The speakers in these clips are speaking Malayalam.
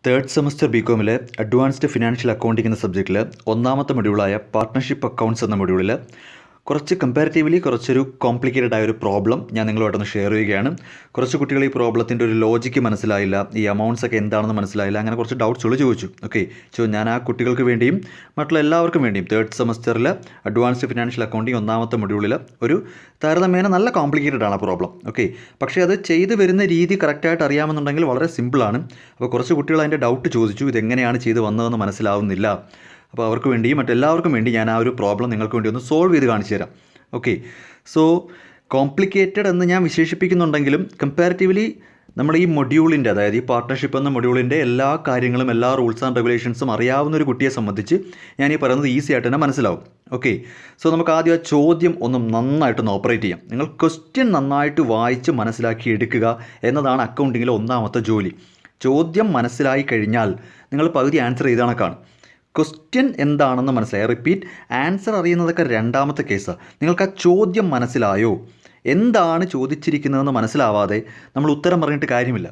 തേർഡ് സെമസ്റ്റർ ബികോമിലെ അഡ്വാൻസ്ഡ് ഫിനാൻഷ്യൽ അക്കൗണ്ടിംഗ് എന്ന സബ്ജക്റ്റിൽ ഒന്നാമത്തെ മൊഡ്യൂളായ പാർട്ട്ണർഷിപ്പ് അക്കൗണ്ട്സ് എന്ന മൊഡ്യൂളിൽ കമ്പാരിറ്റീവ്ലി കുറച്ചൊരു കോംപ്ലിക്കേറ്റഡ് ആയ ഒരു പ്രോബ്ലം ഞാൻ നിങ്ങളുമായിട്ടൊന്ന് ഷെയർ ചെയ്യുകയാണ്. കുറച്ച് കുട്ടികൾ ഈ പ്രോബ്ലത്തിൻ്റെ ഒരു ലോജിക്ക് മനസ്സിലായില്ല, ഈ അമൗണ്ട്സ് ഒക്കെ എന്താണെന്ന് മനസ്സിലായില്ല, അങ്ങനെ കുറച്ച് ഡൗട്ട്സുകൾ ചോദിച്ചു. ഞാൻ ആ കുട്ടികൾക്ക് വേണ്ടിയും മറ്റുള്ള എല്ലാവർക്കും വേണ്ടിയും തേർഡ് സെമസ്റ്ററിൽ അഡ്വാൻസ്ഡ് ഫിനാൻഷ്യൽ അക്കൗണ്ടിംഗ് ഒന്നാമത്തെ മൊഡ്യൂളിൽ ഒരു താരതമ്യേന നല്ല കോംപ്ലിക്കേറ്റഡ് ആണ് ആ പ്രോബ്ലം. പക്ഷേ അത് ചെയ്തു വരുന്ന രീതി കറക്റ്റായിട്ട് അറിയാമെന്നുണ്ടെങ്കിൽ വളരെ സിമ്പിളാണ്. അപ്പോൾ കുറച്ച് കുട്ടികൾ അതിൻ്റെ ഡൗട്ട് ചോദിച്ചു, ഇതെങ്ങനെയാണ് ചെയ്ത് വന്നതെന്ന് മനസ്സിലാവുന്നില്ല. അപ്പോൾ അവർക്ക് വേണ്ടിയും മറ്റെല്ലാവർക്കും വേണ്ടി ഞാൻ ആ ഒരു പ്രോബ്ലം നിങ്ങൾക്ക് വേണ്ടി ഒന്ന് സോൾവ് ചെയ്ത് കാണിച്ചു തരാം. സോ കോംപ്ലിക്കേറ്റഡ് എന്ന് ഞാൻ വിശേഷിപ്പിക്കുന്നുണ്ടെങ്കിലും കമ്പാരിറ്റീവ്ലി നമ്മൾ ഈ മൊഡ്യൂളിൻ്റെ, അതായത് ഈ പാർട്ട്ണർഷിപ്പ് എന്ന മൊഡ്യൂളിൻ്റെ എല്ലാ കാര്യങ്ങളും, എല്ലാ റൂൾസ് ആൻഡ് റെഗുലേഷൻസും അറിയാവുന്ന ഒരു കുട്ടിയെ സംബന്ധിച്ച് ഞാൻ ഈ പറയുന്നത് ഈസി ആയിട്ട് തന്നെ മനസ്സിലാവും. സോ നമുക്ക് ആദ്യം ആ ചോദ്യം ഒന്ന് നന്നായിട്ടൊന്ന് ഓപ്പറേറ്റ് ചെയ്യാം. നിങ്ങൾ ക്വസ്റ്റ്യൻ നന്നായിട്ട് വായിച്ച് മനസ്സിലാക്കി എടുക്കുക എന്നതാണ് അക്കൗണ്ടിങ്ങിലെ ഒന്നാമത്തെ ജോലി. ചോദ്യം മനസ്സിലായി കഴിഞ്ഞാൽ നിങ്ങൾ പകുതി ആൻസർ ചെയ്ത കണക്കാണ്. ക്വസ്റ്റ്യൻ എന്താണെന്ന് മനസ്സിലായി, റിപ്പീറ്റ്, ആൻസർ അറിയുന്നതൊക്കെ രണ്ടാമത്തെ കേസാണ്. നിങ്ങൾക്ക് ആ ചോദ്യം മനസ്സിലായോ, എന്താണ് ചോദിച്ചിരിക്കുന്നതെന്ന് മനസ്സിലാവാതെ നമ്മൾ ഉത്തരം പറഞ്ഞിട്ട് കാര്യമില്ല.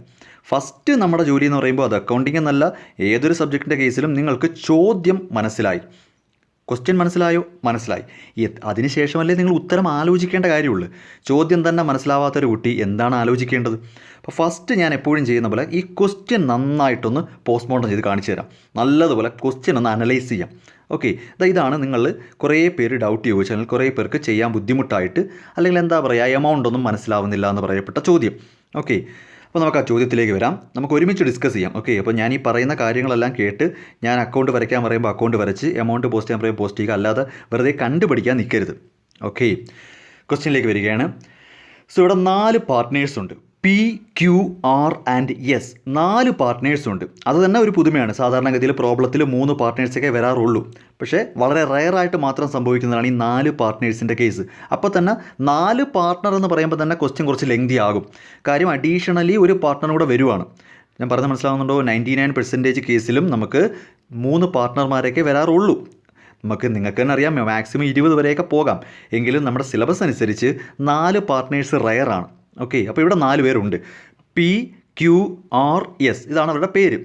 ഫസ്റ്റ് നമ്മുടെ ജോലി എന്ന് പറയുമ്പോൾ അത് അക്കൗണ്ടിങ് എന്നല്ല, ഏതൊരു സബ്ജക്റ്റിൻ്റെ കേസിലും നിങ്ങൾക്ക് ചോദ്യം മനസ്സിലായി, ക്വസ്റ്റ്യൻ മനസ്സിലായോ, മനസ്സിലായി, അതിനുശേഷമല്ലേ നിങ്ങൾ ഉത്തരം ആലോചിക്കേണ്ട കാര്യമുള്ളൂ. ചോദ്യം തന്നെ മനസ്സിലാവാത്തൊരു കുട്ടി എന്താണ് ആലോചിക്കേണ്ടത്? അപ്പോൾ ഫസ്റ്റ് ഞാൻ എപ്പോഴും ചെയ്യുന്ന പോലെ ഈ ക്വസ്റ്റ്യൻ നന്നായിട്ടൊന്ന് പോസ്റ്റ്മോർട്ടം ചെയ്ത് കാണിച്ചു തരാം. നല്ലതുപോലെ ക്വസ്റ്റ്യൻ ഒന്ന് അനലൈസ് ചെയ്യാം. ഇതാണ് നിങ്ങൾ കുറേ പേര് ഡൗട്ട് ചോദിച്ചാൽ കുറേ പേർക്ക് ചെയ്യാൻ ബുദ്ധിമുട്ടായിട്ട്, അല്ലെങ്കിൽ എന്താ പറയുക, എമൗണ്ട് ഒന്നും മനസ്സിലാവുന്നില്ല എന്ന് പറയപ്പെട്ട ചോദ്യം. അപ്പോൾ നമുക്ക് ആ ചോദ്യത്തിലേക്ക് വരാം, നമുക്ക് ഒരുമിച്ച് ഡിസ്കസ് ചെയ്യാം. അപ്പോൾ ഞാൻ ഈ പറയുന്ന കാര്യങ്ങളെല്ലാം കേട്ട് ഞാൻ അക്കൗണ്ട് വരയ്ക്കാൻ പറയുമ്പോൾ അക്കൗണ്ട് വരച്ച്, എമൗണ്ട് പോസ്റ്റ് ചെയ്യാൻ പറയുമ്പോൾ പോസ്റ്റ് ചെയ്യുക, അല്ലാതെ വെറുതെ കണ്ടുപിടിക്കാൻ നിൽക്കരുത്. ക്വസ്റ്റ്യനിലേക്ക് വരികയാണ്. സോ ഇവിടെ 4 പാർട്ട്നേഴ്സ് ഉണ്ട്, P, Q, R and S. 4 partners ഉണ്ട്. അത് തന്നെ ഒരു പുതുമയാണ്. സാധാരണഗതിയിൽ പ്രോബ്ലത്തിൽ 3 പാർട്ട്നേഴ്സൊക്കെ വരാറുള്ളൂ. പക്ഷേ വളരെ റെയറായിട്ട് മാത്രം സംഭവിക്കുന്നതാണ് ഈ 4 പാർട്ട്നേഴ്സിൻ്റെ കേസ്. അപ്പോൾ തന്നെ 4 പാർട്ട്ണർ എന്ന് പറയുമ്പോൾ തന്നെ ക്വസ്റ്റ്യൻ കുറച്ച് ലെങ്തി ആകും. കാര്യം അഡീഷണലി ഒരു പാർട്ട്ണർ കൂടെ വരുവാണ്. ഞാൻ പറഞ്ഞത് മനസ്സിലാവുന്നുണ്ടോ? 99% കേസിലും നമുക്ക് 3 പാർട്ട്ണർമാരൊക്കെ വരാറുള്ളൂ. നിങ്ങൾക്ക് തന്നെ അറിയാം, മാക്സിമം 20 വരെയൊക്കെ പോകാം. എങ്കിലും നമ്മുടെ സിലബസ് അനുസരിച്ച് 4 പാർട്ട്നേഴ്സ് റെയറാണ്. അപ്പോൾ ഇവിടെ 4 പേരുണ്ട്, പി, ക്യു, ആർ, എസ്. ഇതാണ് അവരുടെ പേര്.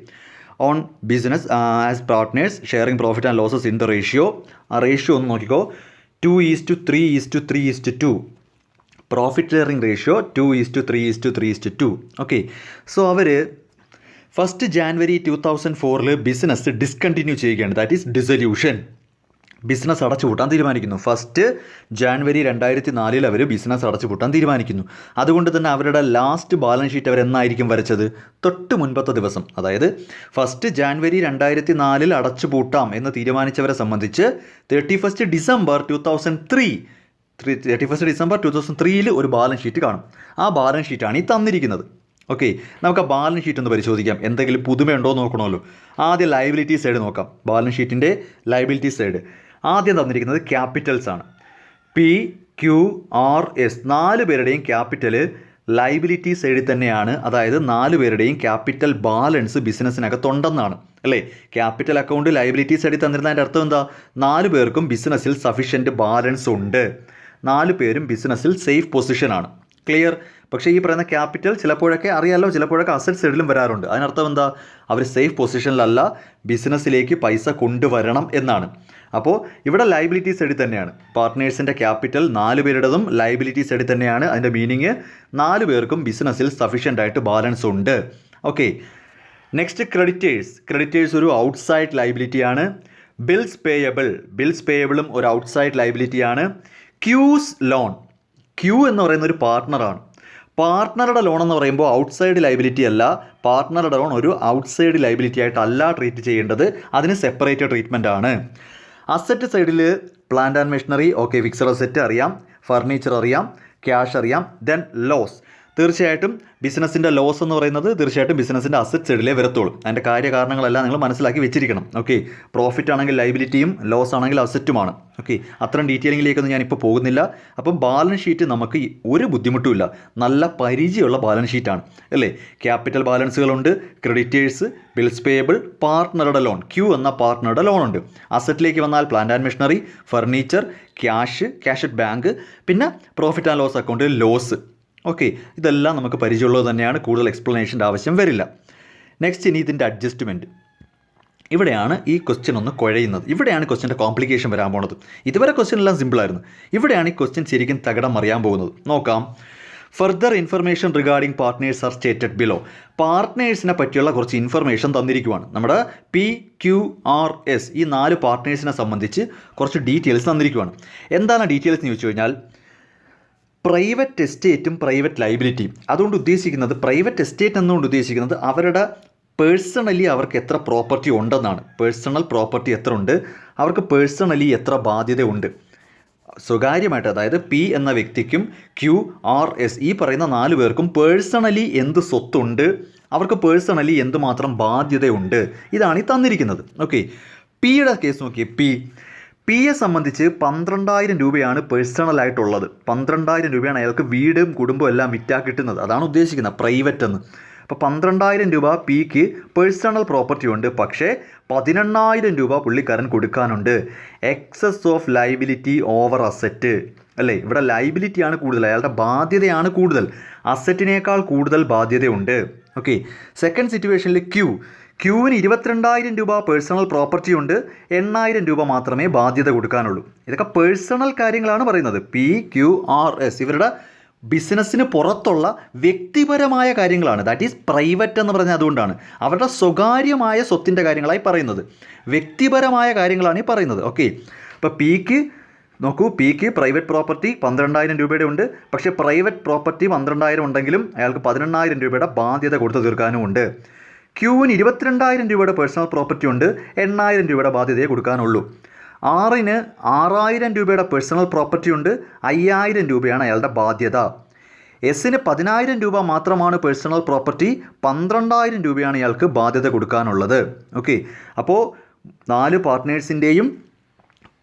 On business as partners sharing profit and losses in the ratio. ആ റേഷ്യോ ഒന്ന് നോക്കിക്കോ, 2:3:3:2. Profit sharing ratio 2:3:3:2. സോ അവർ 1 ജാനുവരി 2004 ബിസിനസ് ഡിസ്കണ്ടിന്യൂ ചെയ്യുകയാണ്. That is dissolution. ബിസിനസ് അടച്ചുപൂട്ടാൻ തീരുമാനിക്കുന്നു. 1 ജാനുവരി 2004 അവർ ബിസിനസ് അടച്ചുപൂട്ടാൻ തീരുമാനിക്കുന്നു. അതുകൊണ്ട് തന്നെ അവരുടെ ലാസ്റ്റ് ബാലൻസ് ഷീറ്റ് അവരെന്നായിരിക്കും വരച്ചത്? തൊട്ട് മുൻപത്തെ ദിവസം, അതായത് 1 ജാനുവരി 2004 അടച്ചുപൂട്ടാം എന്ന് തീരുമാനിച്ചവരെ സംബന്ധിച്ച് 31 ഡിസംബർ 2003 ഒരു ബാലൻസ് ഷീറ്റ് കാണും. ആ ബാലൻസ് ഷീറ്റാണ് ഈ തന്നിരിക്കുന്നത്. നമുക്ക് ആ ബാലൻസ് ഷീറ്റ് ഒന്ന് പരിശോധിക്കാം. എന്തെങ്കിലും പുതുമയുണ്ടോ എന്ന് നോക്കണമല്ലോ. ആദ്യം ലയബിലിറ്റി സൈഡ് നോക്കാം. ബാലൻസ് ഷീറ്റിൻ്റെ ലയബിലിറ്റി സൈഡ് ആദ്യം തന്നിരിക്കുന്നത് ക്യാപിറ്റൽസ് ആണ്. പി, ക്യു, ആർ, എസ് 4 പേരുടെയും ക്യാപിറ്റൽ ലയബിലിറ്റി സൈഡിൽ തന്നെയാണ്. അതായത് 4 പേരുടെയും ക്യാപിറ്റൽ ബാലൻസ് ബിസിനസ്സിനകത്തുണ്ടെന്നാണ്, അല്ലേ? ക്യാപിറ്റൽ അക്കൗണ്ട് ലയബിലിറ്റി സൈഡിൽ തന്നിരുന്നതിൻ്റെ അർത്ഥം എന്താ? 4 പേർക്കും ബിസിനസ്സിൽ സഫീഷ്യൻറ്റ് ബാലൻസ് ഉണ്ട്, 4 പേരും ബിസിനസ്സിൽ സേഫ് പൊസിഷനാണ്. ക്ലിയർ? പക്ഷേ ഈ പറയുന്ന ക്യാപിറ്റൽ ചിലപ്പോഴൊക്കെ അറിയാലോ, ചിലപ്പോഴൊക്കെ അസറ്റ് സൈഡിലും വരാറുണ്ട്. അതിനർത്ഥം എന്താ? അവർ സേഫ് പൊസിഷനിലല്ല, ബിസിനസ്സിലേക്ക് പൈസ കൊണ്ടുവരണം എന്നാണ്. അപ്പോൾ ഇവിടെ ലയബിലിറ്റി സൈഡിൽ തന്നെയാണ്. പാർട്ട്നേഴ്സിൻ്റെ ക്യാപിറ്റൽ 4 പേരുടേതും ലയബിലിറ്റി സൈഡിൽ തന്നെയാണ്. അതിൻ്റെ മീനിങ് 4 പേർക്കും ബിസിനസ്സിൽ സഫീഷ്യൻ്റ് ആയിട്ട് ബാലൻസ് ഉണ്ട്. നെക്സ്റ്റ് ക്രെഡിറ്റേഴ്സ് ഒരു ഔട്ട്സൈഡ് ലയബിലിറ്റിയാണ്. ബിൽസ് പേയബിളും ഒരു ഔട്ട്സൈഡ് ലയബിലിറ്റിയാണ്. ക്യൂസ് ലോൺ, ക്യൂ എന്ന് പറയുന്ന ഒരു പാർട്ട്ണറാണ്. പാർട്ട്ണറുടെ ലോൺ എന്ന് പറയുമ്പോൾ ഔട്ട്സൈഡ് ലയബിലിറ്റി അല്ല. പാർട്ട്ണറുടെ ലോൺ ഒരു ഔട്ട്സൈഡ് ലയബിലിറ്റി ആയിട്ടല്ല ട്രീറ്റ് ചെയ്യേണ്ടത്, അതിന് സെപ്പറേറ്റ് ട്രീറ്റ്മെൻ്റ് ആണ്. അസറ്റ് സൈഡിൽ plant and machinery, fixed asset അറിയാം, ഫർണിച്ചർ അറിയാം, ക്യാഷ് അറിയാം. ദെൻ ലോസ്, തീർച്ചയായിട്ടും ബിസിനസ്സിൻ്റെ ലോസ് എന്ന് പറയുന്നത് തീർച്ചയായിട്ടും ബിസിനസ്സിൻ്റെ അസറ്റ് സൈഡിലേ വരത്തുള്ളൂ. അതിൻ്റെ കാര്യകാരണങ്ങളെല്ലാം നിങ്ങൾ മനസ്സിലാക്കി വെച്ചിരിക്കണം. പ്രോഫിറ്റ് ആണെങ്കിൽ ലയബിലിറ്റിയും ലോസ് ആണെങ്കിൽ അസറ്റുമാണ്. അത്രയും ഡീറ്റെയിലിങ്ങിലേക്കൊന്നും ഞാനിപ്പോൾ പോകുന്നില്ല. അപ്പം ബാലൻസ് ഷീറ്റ് നമുക്ക് ഒരു ബുദ്ധിമുട്ടുമില്ല, നല്ല പരിചയമുള്ള ബാലൻസ് ഷീറ്റാണ്, അല്ലേ? ക്യാപിറ്റൽ ബാലൻസുകളുണ്ട്, ക്രെഡിറ്റേഴ്സ്, ബിൽസ് പേയബിൾ, പാർട്ട്ണറുടെ ലോൺ, ക്യൂ എന്ന പാർട്ട്ണറുടെ ലോൺ ഉണ്ട്. അസറ്റിലേക്ക് വന്നാൽ plant and machinery, furniture, cash at bank, പിന്നെ പ്രോഫിറ്റ് ആൻഡ് ലോസ് അക്കൗണ്ടിൽ ലോസ്. ഇതെല്ലാം നമുക്ക് പരിചയമുള്ളത് തന്നെയാണ്, കൂടുതൽ എക്സ്പ്ലനേഷൻ്റെ ആവശ്യം വരില്ല. നെക്സ്റ്റ് ഇനി ഇതിൻ്റെ അഡ്ജസ്റ്റ്മെൻറ്റ്. ഇവിടെയാണ് ഈ ക്വസ്റ്റ്യൻ ഒന്ന് കുഴയുന്നത്. ഇവിടെയാണ് ക്വസ്റ്റ്യൻ്റെ കോംപ്ലിക്കേഷൻ വരാൻ പോകുന്നത്. ഇതുവരെ ക്വസ്റ്റ്യൻ എല്ലാം സിമ്പിളായിരുന്നു. ഇവിടെയാണ് ഈ ക്വസ്റ്റ്യൻ ശരിക്കും തകിടം മറിയാൻ പോകുന്നത്. നോക്കാം. Further information regarding partners are stated below. പാർട്ട്നേഴ്സിനെ പറ്റിയുള്ള കുറച്ച് ഇൻഫർമേഷൻ തന്നിരിക്കുവാണ്. നമ്മുടെ PQRS ഈ 4 പാർട്ട്നേഴ്സിനെ സംബന്ധിച്ച് കുറച്ച് ഡീറ്റെയിൽസ് തന്നിരിക്കുവാണ്. എന്താണ് ഡീറ്റെയിൽസ് എന്ന് ചോദിച്ചു കഴിഞ്ഞാൽ, പ്രൈവറ്റ് എസ്റ്റേറ്റും പ്രൈവറ്റ് ലൈബിലിറ്റിയും. അതുകൊണ്ട് ഉദ്ദേശിക്കുന്നത്, പ്രൈവറ്റ് എസ്റ്റേറ്റ് എന്നുകൊണ്ട് ഉദ്ദേശിക്കുന്നത് അവരുടെ പേഴ്സണലി അവർക്ക് എത്ര പ്രോപ്പർട്ടി ഉണ്ടെന്നാണ്. പേഴ്സണൽ പ്രോപ്പർട്ടി എത്ര ഉണ്ട്, അവർക്ക് പേഴ്സണലി എത്ര ബാധ്യത ഉണ്ട് സ്വകാര്യമായിട്ട്. അതായത് P എന്ന വ്യക്തിക്കും QRS ഈ പറയുന്ന 4 പേർക്കും പേഴ്സണലി എന്ത് സ്വത്തുണ്ട്, അവർക്ക് പേഴ്സണലി എന്തുമാത്രം ബാധ്യതയുണ്ട്, ഇതാണ് ഈ തന്നിരിക്കുന്നത്. ഓക്കെ, പിയുടെ കേസ് നോക്കിയേ. പിയെ സംബന്ധിച്ച് 12,000 രൂപയാണ് പേഴ്സണലായിട്ടുള്ളത്. 12,000 രൂപയാണ് അയാൾക്ക് വീടും കുടുംബവും എല്ലാം വിറ്റാ കിട്ടുന്നത്. അതാണ് ഉദ്ദേശിക്കുന്നത് പ്രൈവറ്റ് എന്ന്. അപ്പോൾ 12,000 രൂപ പിക്ക് പേഴ്സണൽ പ്രോപ്പർട്ടി ഉണ്ട്. പക്ഷേ 18,000 രൂപ പുള്ളിക്കാരൻ കൊടുക്കാനുണ്ട്. Excess of liability over asset അല്ലേ. ഇവിടെ ലൈബിലിറ്റിയാണ് കൂടുതൽ, അയാളുടെ ബാധ്യതയാണ് കൂടുതൽ, അസറ്റിനേക്കാൾ കൂടുതൽ ബാധ്യതയുണ്ട്. ഓക്കെ, സെക്കൻഡ് സിറ്റുവേഷനിൽ ക്യൂവിന് 22,000 രൂപ പേഴ്സണൽ പ്രോപ്പർട്ടി ഉണ്ട്, 8,000 രൂപ മാത്രമേ ബാധ്യത കൊടുക്കാനുള്ളൂ. ഇതൊക്കെ പേഴ്സണൽ കാര്യങ്ങളാണ് പറയുന്നത്. PQRS ഇവരുടെ ബിസിനസ്സിന് പുറത്തുള്ള വ്യക്തിപരമായ കാര്യങ്ങളാണ്. ദാറ്റ് ഈസ് പ്രൈവറ്റ് എന്ന് പറഞ്ഞാൽ അതുകൊണ്ടാണ് അവരുടെ സ്വകാര്യമായ സ്വത്തിൻ്റെ കാര്യങ്ങളായി പറയുന്നത്. വ്യക്തിപരമായ കാര്യങ്ങളാണ് ഈ പറയുന്നത്. ഓക്കെ, അപ്പോൾ പിക്ക് പ്രൈവറ്റ് പ്രോപ്പർട്ടി 12,000 രൂപയുടെ ഉണ്ട്. പക്ഷേ പ്രൈവറ്റ് പ്രോപ്പർട്ടി 12,000 ഉണ്ടെങ്കിലും അയാൾക്ക് 18,000 രൂപയുടെ ബാധ്യത കൊടുത്തു തീർക്കാനും ഉണ്ട്. ക്യൂവിന് 22,000 രൂപയുടെ പേഴ്സണൽ പ്രോപ്പർട്ടി ഉണ്ട്, 8,000 രൂപയുടെ ബാധ്യതയെ കൊടുക്കാനുള്ളൂ. ആറിന് 6,000 രൂപയുടെ പേഴ്സണൽ പ്രോപ്പർട്ടി ഉണ്ട്, 5,000 രൂപയാണ് അയാളുടെ ബാധ്യത. എസിന് 10,000 രൂപ മാത്രമാണ് പേഴ്സണൽ പ്രോപ്പർട്ടി, 12,000 രൂപയാണ് ഇയാൾക്ക് ബാധ്യത കൊടുക്കാനുള്ളത്. ഓക്കെ, അപ്പോൾ 4 പാർട്ട്നേഴ്സിൻ്റെയും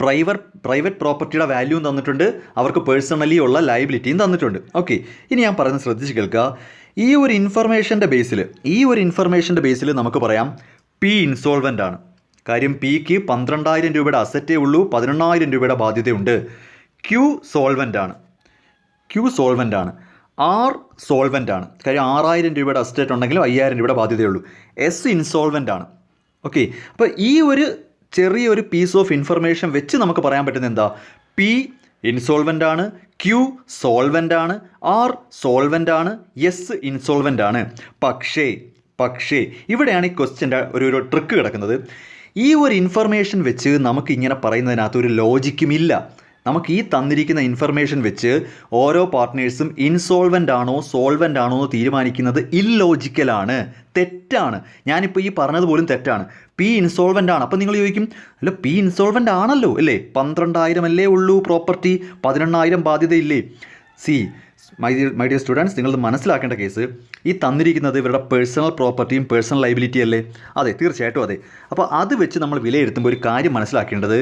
പ്രൈവറ്റ് പ്രോപ്പർട്ടിയുടെ വാല്യൂവും തന്നിട്ടുണ്ട്, അവർക്ക് പേഴ്സണലി ഉള്ള ലയബിലിറ്റിയും തന്നിട്ടുണ്ട്. ഓക്കെ, ഇനി ഞാൻ പറയുന്നത് ശ്രദ്ധിച്ച് കേൾക്കുക. ഈ ഒരു ഇൻഫർമേഷൻ്റെ ബേസിൽ നമുക്ക് പറയാം P ഇൻസോൾവൻ്റ് ആണ്. കാര്യം പിക്ക് 12,000 രൂപയുടെ അസറ്റേ ഉള്ളൂ, 18,000 രൂപയുടെ ബാധ്യതയുണ്ട്. Q സോൾവൻ്റ് ആണ്. R സോൾവൻ്റ് ആണ്. കാര്യം 6,000 രൂപയുടെ അസറ്റ് ഉണ്ടെങ്കിലും 5,000 രൂപയുടെ ബാധ്യതയുള്ളൂ. S ഇൻസോൾവൻ്റ് ആണ്. ഓക്കെ, അപ്പോൾ ഈ ഒരു ചെറിയൊരു പീസ് ഓഫ് ഇൻഫർമേഷൻ വെച്ച് നമുക്ക് പറയാൻ പറ്റുന്നത് എന്താ? P ഇൻസോൾവൻ്റ് ആണ്, Q സോൾവൻ്റ് ആണ്, R സോൾവൻ്റ് ആണ്, S ഇൻസോൾവൻ്റ് ആണ്. പക്ഷേ ഇവിടെയാണ് ഈ ക്വസ്റ്റ്യൻ്റെ ഒരു ട്രിക്ക് കിടക്കുന്നത്. ഈ ഒരു ഇൻഫർമേഷൻ വെച്ച് നമുക്ക് ഇങ്ങനെ പറയുന്നതിനകത്ത് ഒരു ലോജിക്കുമില്ല. നമുക്ക് ഈ തന്നിരിക്കുന്ന ഇൻഫർമേഷൻ വെച്ച് ഓരോ പാർട്ട്നേഴ്സും ഇൻസോൾവൻ്റ് ആണോ സോൾവൻ്റ് ആണോ എന്ന് തീരുമാനിക്കുന്നത് ഇല്ലോജിക്കലാണ്, തെറ്റാണ്. ഞാനിപ്പോൾ ഈ പറഞ്ഞത് പോലും തെറ്റാണ്. P ഇൻസോൾവൻ്റ് ആണ്. അപ്പോൾ നിങ്ങൾ ചോദിക്കും, അല്ല P ഇൻസോൾവൻ്റ് ആണല്ലോ അല്ലേ, 12,000 അല്ലേ ഉള്ളൂ പ്രോപ്പർട്ടി, 18,000 ബാധ്യതയില്ലേ? മൈ ഡിയർ സ്റ്റുഡൻസ്, നിങ്ങൾ മനസ്സിലാക്കേണ്ട കേസ്, ഈ തന്നിരിക്കുന്നത് ഇവരുടെ പേഴ്സണൽ പ്രോപ്പർട്ടിയും പേഴ്സണൽ ലൈബിലിറ്റി അല്ലേ? അതെ, തീർച്ചയായിട്ടും അതെ. അപ്പോൾ അത് വെച്ച് നമ്മൾ വിലയിരുത്തുമ്പോൾ ഒരു കാര്യം മനസ്സിലാക്കേണ്ടത്,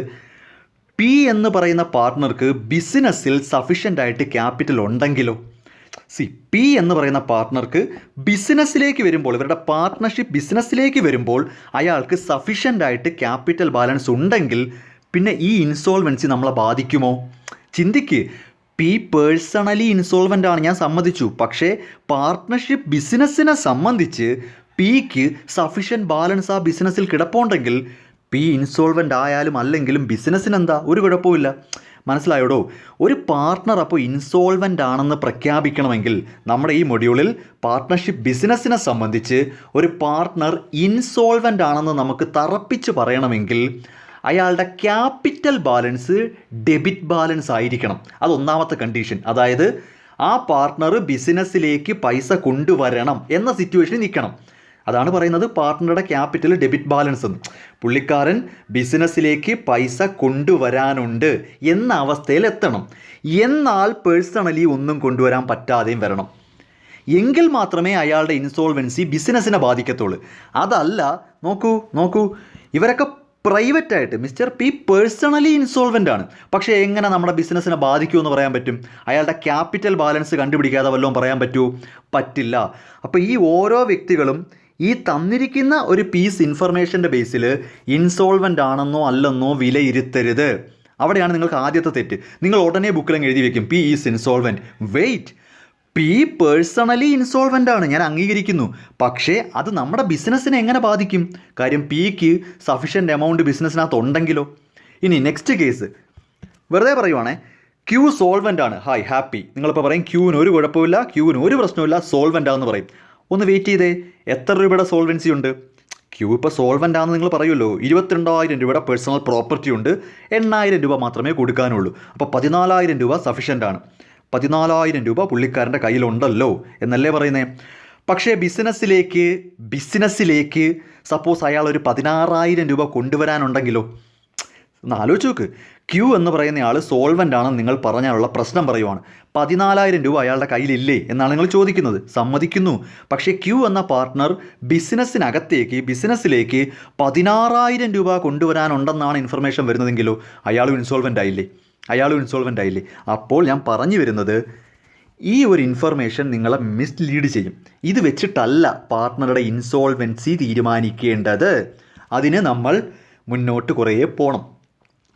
P എന്ന് പറയുന്ന പാർട്ട്ണർക്ക് ബിസിനസ്സിൽ സഫീഷ്യൻ്റ് ആയിട്ട് ക്യാപിറ്റൽ ഉണ്ടെങ്കിലോ? P എന്ന് പറയുന്ന പാർട്ട്ണർക്ക് ബിസിനസ്സിലേക്ക് വരുമ്പോൾ, ഇവരുടെ പാർട്ട്ണർഷിപ്പ് ബിസിനസ്സിലേക്ക് വരുമ്പോൾ അയാൾക്ക് സഫീഷ്യൻ്റ് ആയിട്ട് ക്യാപിറ്റൽ ബാലൻസ് ഉണ്ടെങ്കിൽ പിന്നെ ഈ ഇൻസോൾവൻസി നമ്മളെ ബാധിക്കുമോ? ചിന്തിക്ക്. P പേഴ്സണലി ഇൻസോൾവൻ്റ് ആണ്, ഞാൻ സമ്മതിച്ചു. പക്ഷേ പാർട്ട്ണർഷിപ്പ് ബിസിനസ്സിനെ സംബന്ധിച്ച് Pക്ക് സഫീഷ്യൻ്റ് ബാലൻസ് ആ ബിസിനസ്സിൽ കിടപ്പുണ്ടെങ്കിൽ P ഇൻസോൾവൻ്റ് ആയാലും അല്ലെങ്കിലും ബിസിനസ്സിനെന്താ, ഒരു കുഴപ്പമില്ല. മനസ്സിലായോടോ? ഒരു പാർട്ട്ണർ അപ്പോൾ ഇൻസോൾവൻ്റ് ആണെന്ന് പ്രഖ്യാപിക്കണമെങ്കിൽ നമ്മുടെ ഈ മൊഡ്യൂളിൽ പാർട്ട്ണർഷിപ്പ് ബിസിനസ്സിനെ സംബന്ധിച്ച് ഒരു പാർട്ട്ണർ ഇൻസോൾവൻ്റ് ആണെന്ന് നമുക്ക് തറപ്പിച്ച് പറയണമെങ്കിൽ അയാളുടെ ക്യാപിറ്റൽ ബാലൻസ് ഡെബിറ്റ് ബാലൻസ് ആയിരിക്കണം. അത് ഒന്നാമത്തെ കണ്ടീഷൻ. അതായത് ആ പാർട്ട്ണർ ബിസിനസ്സിലേക്ക് പൈസ കൊണ്ടുവരണം എന്ന സിറ്റുവേഷനിൽ നിൽക്കണം. അതാണ് പറയുന്നത് പാർട്ട്ണറുടെ ക്യാപിറ്റൽ ഡെബിറ്റ് ബാലൻസ് എന്ന്. പുള്ളിക്കാരൻ ബിസിനസ്സിലേക്ക് പൈസ കൊണ്ടുവരാനുണ്ട് എന്ന അവസ്ഥയിൽ എത്തണം. എന്നാൽ പേഴ്സണലി ഒന്നും കൊണ്ടുവരാൻ പറ്റാതെയും വരണം. എങ്കിൽ മാത്രമേ അയാളുടെ ഇൻസോൾവൻസി ബിസിനസ്സിനെ ബാധിക്കത്തുള്ളൂ. അതല്ല, നോക്കൂ ഇവരൊക്കെ പ്രൈവറ്റായിട്ട് മിസ്റ്റർ P പേഴ്സണലി ഇൻസോൾവൻ്റ് ആണ്. പക്ഷേ എങ്ങനെ നമ്മുടെ ബിസിനസ്സിനെ ബാധിക്കുമെന്ന് പറയാൻ പറ്റും? അയാളുടെ ക്യാപിറ്റൽ ബാലൻസ് കണ്ടുപിടിക്കാതെ വല്ലതും പറയാൻ പറ്റുമോ? പറ്റില്ല. അപ്പോൾ ഈ ഓരോ വ്യക്തികളും ഈ തന്നിരിക്കുന്ന ഒരു പീസ് ഇൻഫർമേഷൻ്റെ ബേസിൽ ഇൻസോൾവൻ്റ് ആണെന്നോ അല്ലെന്നോ വിലയിരുത്തരുത്. അവിടെയാണ് നിങ്ങൾക്ക് ആദ്യത്തെ തെറ്റ്. നിങ്ങൾ ഉടനെ ബുക്കിലങ്ങ് എഴുതി വെക്കും P is insolvent. Wait, P personally insolvent ആണ്, ഞാൻ അംഗീകരിക്കുന്നു. പക്ഷേ അത് നമ്മുടെ ബിസിനസ്സിനെ എങ്ങനെ ബാധിക്കും? കാര്യം പിക്ക് സഫീഷ്യൻ്റ് എമൗണ്ട് ബിസിനസ്സിനകത്ത് ഉണ്ടെങ്കിലോ? ഇനി നെക്സ്റ്റ് കേസ് വെറുതെ പറയുവാണേ, ക്യൂ സോൾവൻ്റ് ആണ്, ഹായ് ഹാപ്പി. നിങ്ങളിപ്പോൾ പറയും ക്യൂവിന് ഒരു കുഴപ്പമില്ല, ക്യൂവിന് ഒരു പ്രശ്നമില്ല, സോൾവൻ്റ് ആണെന്ന് പറയും. ഒന്ന് വെയിറ്റ് ചെയ്തേ, എത്ര രൂപയുടെ സോൾവൻസി ഉണ്ട്? ക്യൂ ഇപ്പോൾ സോൾവൻ്റ് ആണെന്ന് നിങ്ങൾ പറയുമല്ലോ. 22,000 രൂപയുടെ പേഴ്സണൽ പ്രോപ്പർട്ടി ഉണ്ട്, 8,000 രൂപ മാത്രമേ കൊടുക്കാനുള്ളൂ. അപ്പോൾ 14,000 രൂപ സഫീഷ്യൻ്റ് ആണ്. 14,000 രൂപ പുള്ളിക്കാരൻ്റെ കയ്യിലുണ്ടല്ലോ എന്നല്ലേ പറയുന്നത്. പക്ഷേ ബിസിനസ്സിലേക്ക് സപ്പോസ് അയാൾ ഒരു 16,000 രൂപ കൊണ്ടുവരാനുണ്ടെങ്കിലോ? ഒന്ന് ആലോചിച്ച് നോക്ക്. ക്യൂ എന്ന് പറയുന്ന ആൾ സോൾവൻ്റ് ആണെന്ന് നിങ്ങൾ പറഞ്ഞാലുള്ള പ്രശ്നം പറയുവാണ്. 14,000 രൂപ അയാളുടെ കയ്യിലില്ലേ എന്നാണ് നിങ്ങൾ ചോദിക്കുന്നത്. സമ്മതിക്കുന്നു. പക്ഷേ ക്യൂ എന്ന പാർട്ട്ണർ ബിസിനസ്സിലേക്ക് 16,000 രൂപ കൊണ്ടുവരാനുണ്ടെന്നാണ് ഇൻഫർമേഷൻ വരുന്നതെങ്കിലോ അയാളും ഇൻസോൾവൻ്റ് ആയില്ലേ? അപ്പോൾ ഞാൻ പറഞ്ഞു വരുന്നത്, ഈ ഒരു ഇൻഫർമേഷൻ നിങ്ങളെ മിസ്ലീഡ് ചെയ്യും. ഇത് വെച്ചിട്ടല്ല പാർട്ട്ണറുടെ ഇൻസോൾവൻസി തീരുമാനിക്കേണ്ടത്. അതിന് നമ്മൾ മുന്നോട്ട് കുറേ പോകണം.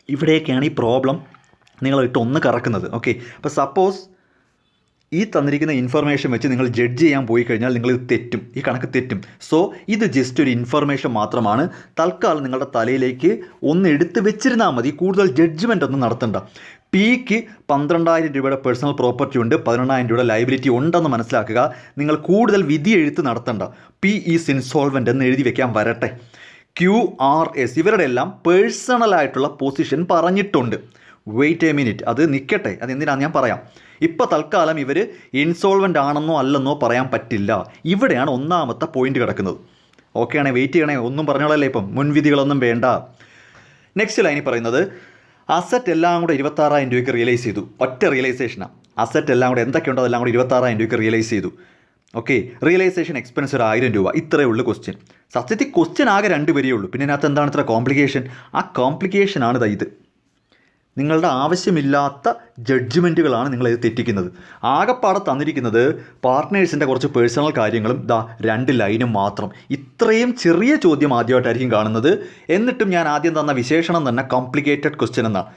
ഇവിടെയൊക്കെയാണ് ഈ പ്രോബ്ലം നിങ്ങളിട്ട് ഒന്ന് കറക്കുന്നത്. ഓക്കെ, അപ്പോൾ സപ്പോസ് ഈ തന്നിരിക്കുന്ന ഇൻഫർമേഷൻ വെച്ച് നിങ്ങൾ ജഡ്ജ് ചെയ്യാൻ പോയി കഴിഞ്ഞാൽ നിങ്ങൾ തെറ്റും, ഈ കണക്ക് തെറ്റും. സോ ഇത് ജസ്റ്റ് ഒരു ഇൻഫർമേഷൻ മാത്രമാണ്. തൽക്കാലം നിങ്ങളുടെ തലയിലേക്ക് ഒന്ന് എടുത്ത് വെച്ചിരുന്നാൽ മതി, കൂടുതൽ ജഡ്ജ്മെൻ്റ് ഒന്നും നടത്തണ്ട. പിക്ക് 12,000 രൂപയുടെ പേഴ്സണൽ പ്രോപ്പർട്ടി ഉണ്ട്, 18,000 രൂപയുടെ ലൈബിലിറ്റി ഉണ്ടെന്ന് മനസ്സിലാക്കുക. നിങ്ങൾ കൂടുതൽ വിധി എഴുത്ത് നടത്തണ്ട. പി ഈസ് ഇൻസോൾവൻ്റ് എന്ന് എഴുതി വെക്കാൻ വരട്ടെ. QRS ഇവരുടെ എല്ലാം പേഴ്സണലായിട്ടുള്ള പൊസിഷൻ പറഞ്ഞിട്ടുണ്ട്. വെയിറ്റ് എ മിനിറ്റ്, അത് നിൽക്കട്ടെ, അതെന്തിനാണെന്ന് ഞാൻ പറയാം. ഇപ്പോൾ തൽക്കാലം ഇവർ ഇൻസോൾവൻ്റ് ആണെന്നോ അല്ലെന്നോ പറയാൻ പറ്റില്ല. ഇവിടെയാണ് ഒന്നാമത്തെ പോയിന്റ് കിടക്കുന്നത്. ഓക്കെ ആണേ, വെയിറ്റ് ചെയ്യണേ, ഒന്നും പറഞ്ഞോളല്ലേ, ഇപ്പം മുൻവിധികളൊന്നും വേണ്ട. നെക്സ്റ്റ് ലൈനിൽ പറയുന്നത്, അസറ്റ് എല്ലാം കൂടെ 26,000 രൂപയ്ക്ക് റിയലൈസ് ചെയ്തു. ഒറ്റ റിയലൈസേഷനാണ്. അസറ്റ് എല്ലാം കൂടെ എന്തൊക്കെയുണ്ടോ അതെല്ലാം കൂടെ 26,000 രൂപയ്ക്ക് റിയലൈസ് ചെയ്തു. ഓക്കെ, റിയലൈസേഷൻ എക്സ്പെൻസ് ഒരു 1,000 രൂപ. ഇത്രയേ ഉള്ളൂ ക്വസ്റ്റ്യൻ. സത്യത്തിൽ ക്വസ്റ്റ്യൻ ആകെ 2 വരികയേ ഉള്ളൂ. പിന്നെ അതിനകത്ത് എന്താണ് ഇത്ര കോംപ്ലിക്കേഷൻ? ആ കോംപ്ലിക്കേഷനാണ് ഇത്. നിങ്ങളുടെ ആവശ്യമില്ലാത്ത ജഡ്ജ്മെൻറ്റുകളാണ് നിങ്ങളിത് തെറ്റിക്കുന്നത്. ആകെപ്പാടെ തന്നിരിക്കുന്നത് പാർട്ട്നേഴ്സിൻ്റെ കുറച്ച് പേഴ്സണൽ കാര്യങ്ങളും 2 ലൈനും മാത്രം. ഇത്രയും ചെറിയ ചോദ്യം ആദ്യമായിട്ടായിരിക്കും കാണുന്നത്. എന്നിട്ടും ഞാൻ ആദ്യം തന്ന വിശേഷണം തന്നെ കോംപ്ലിക്കേറ്റഡ് ക്വസ്റ്റ്യൻ എന്നാണ്.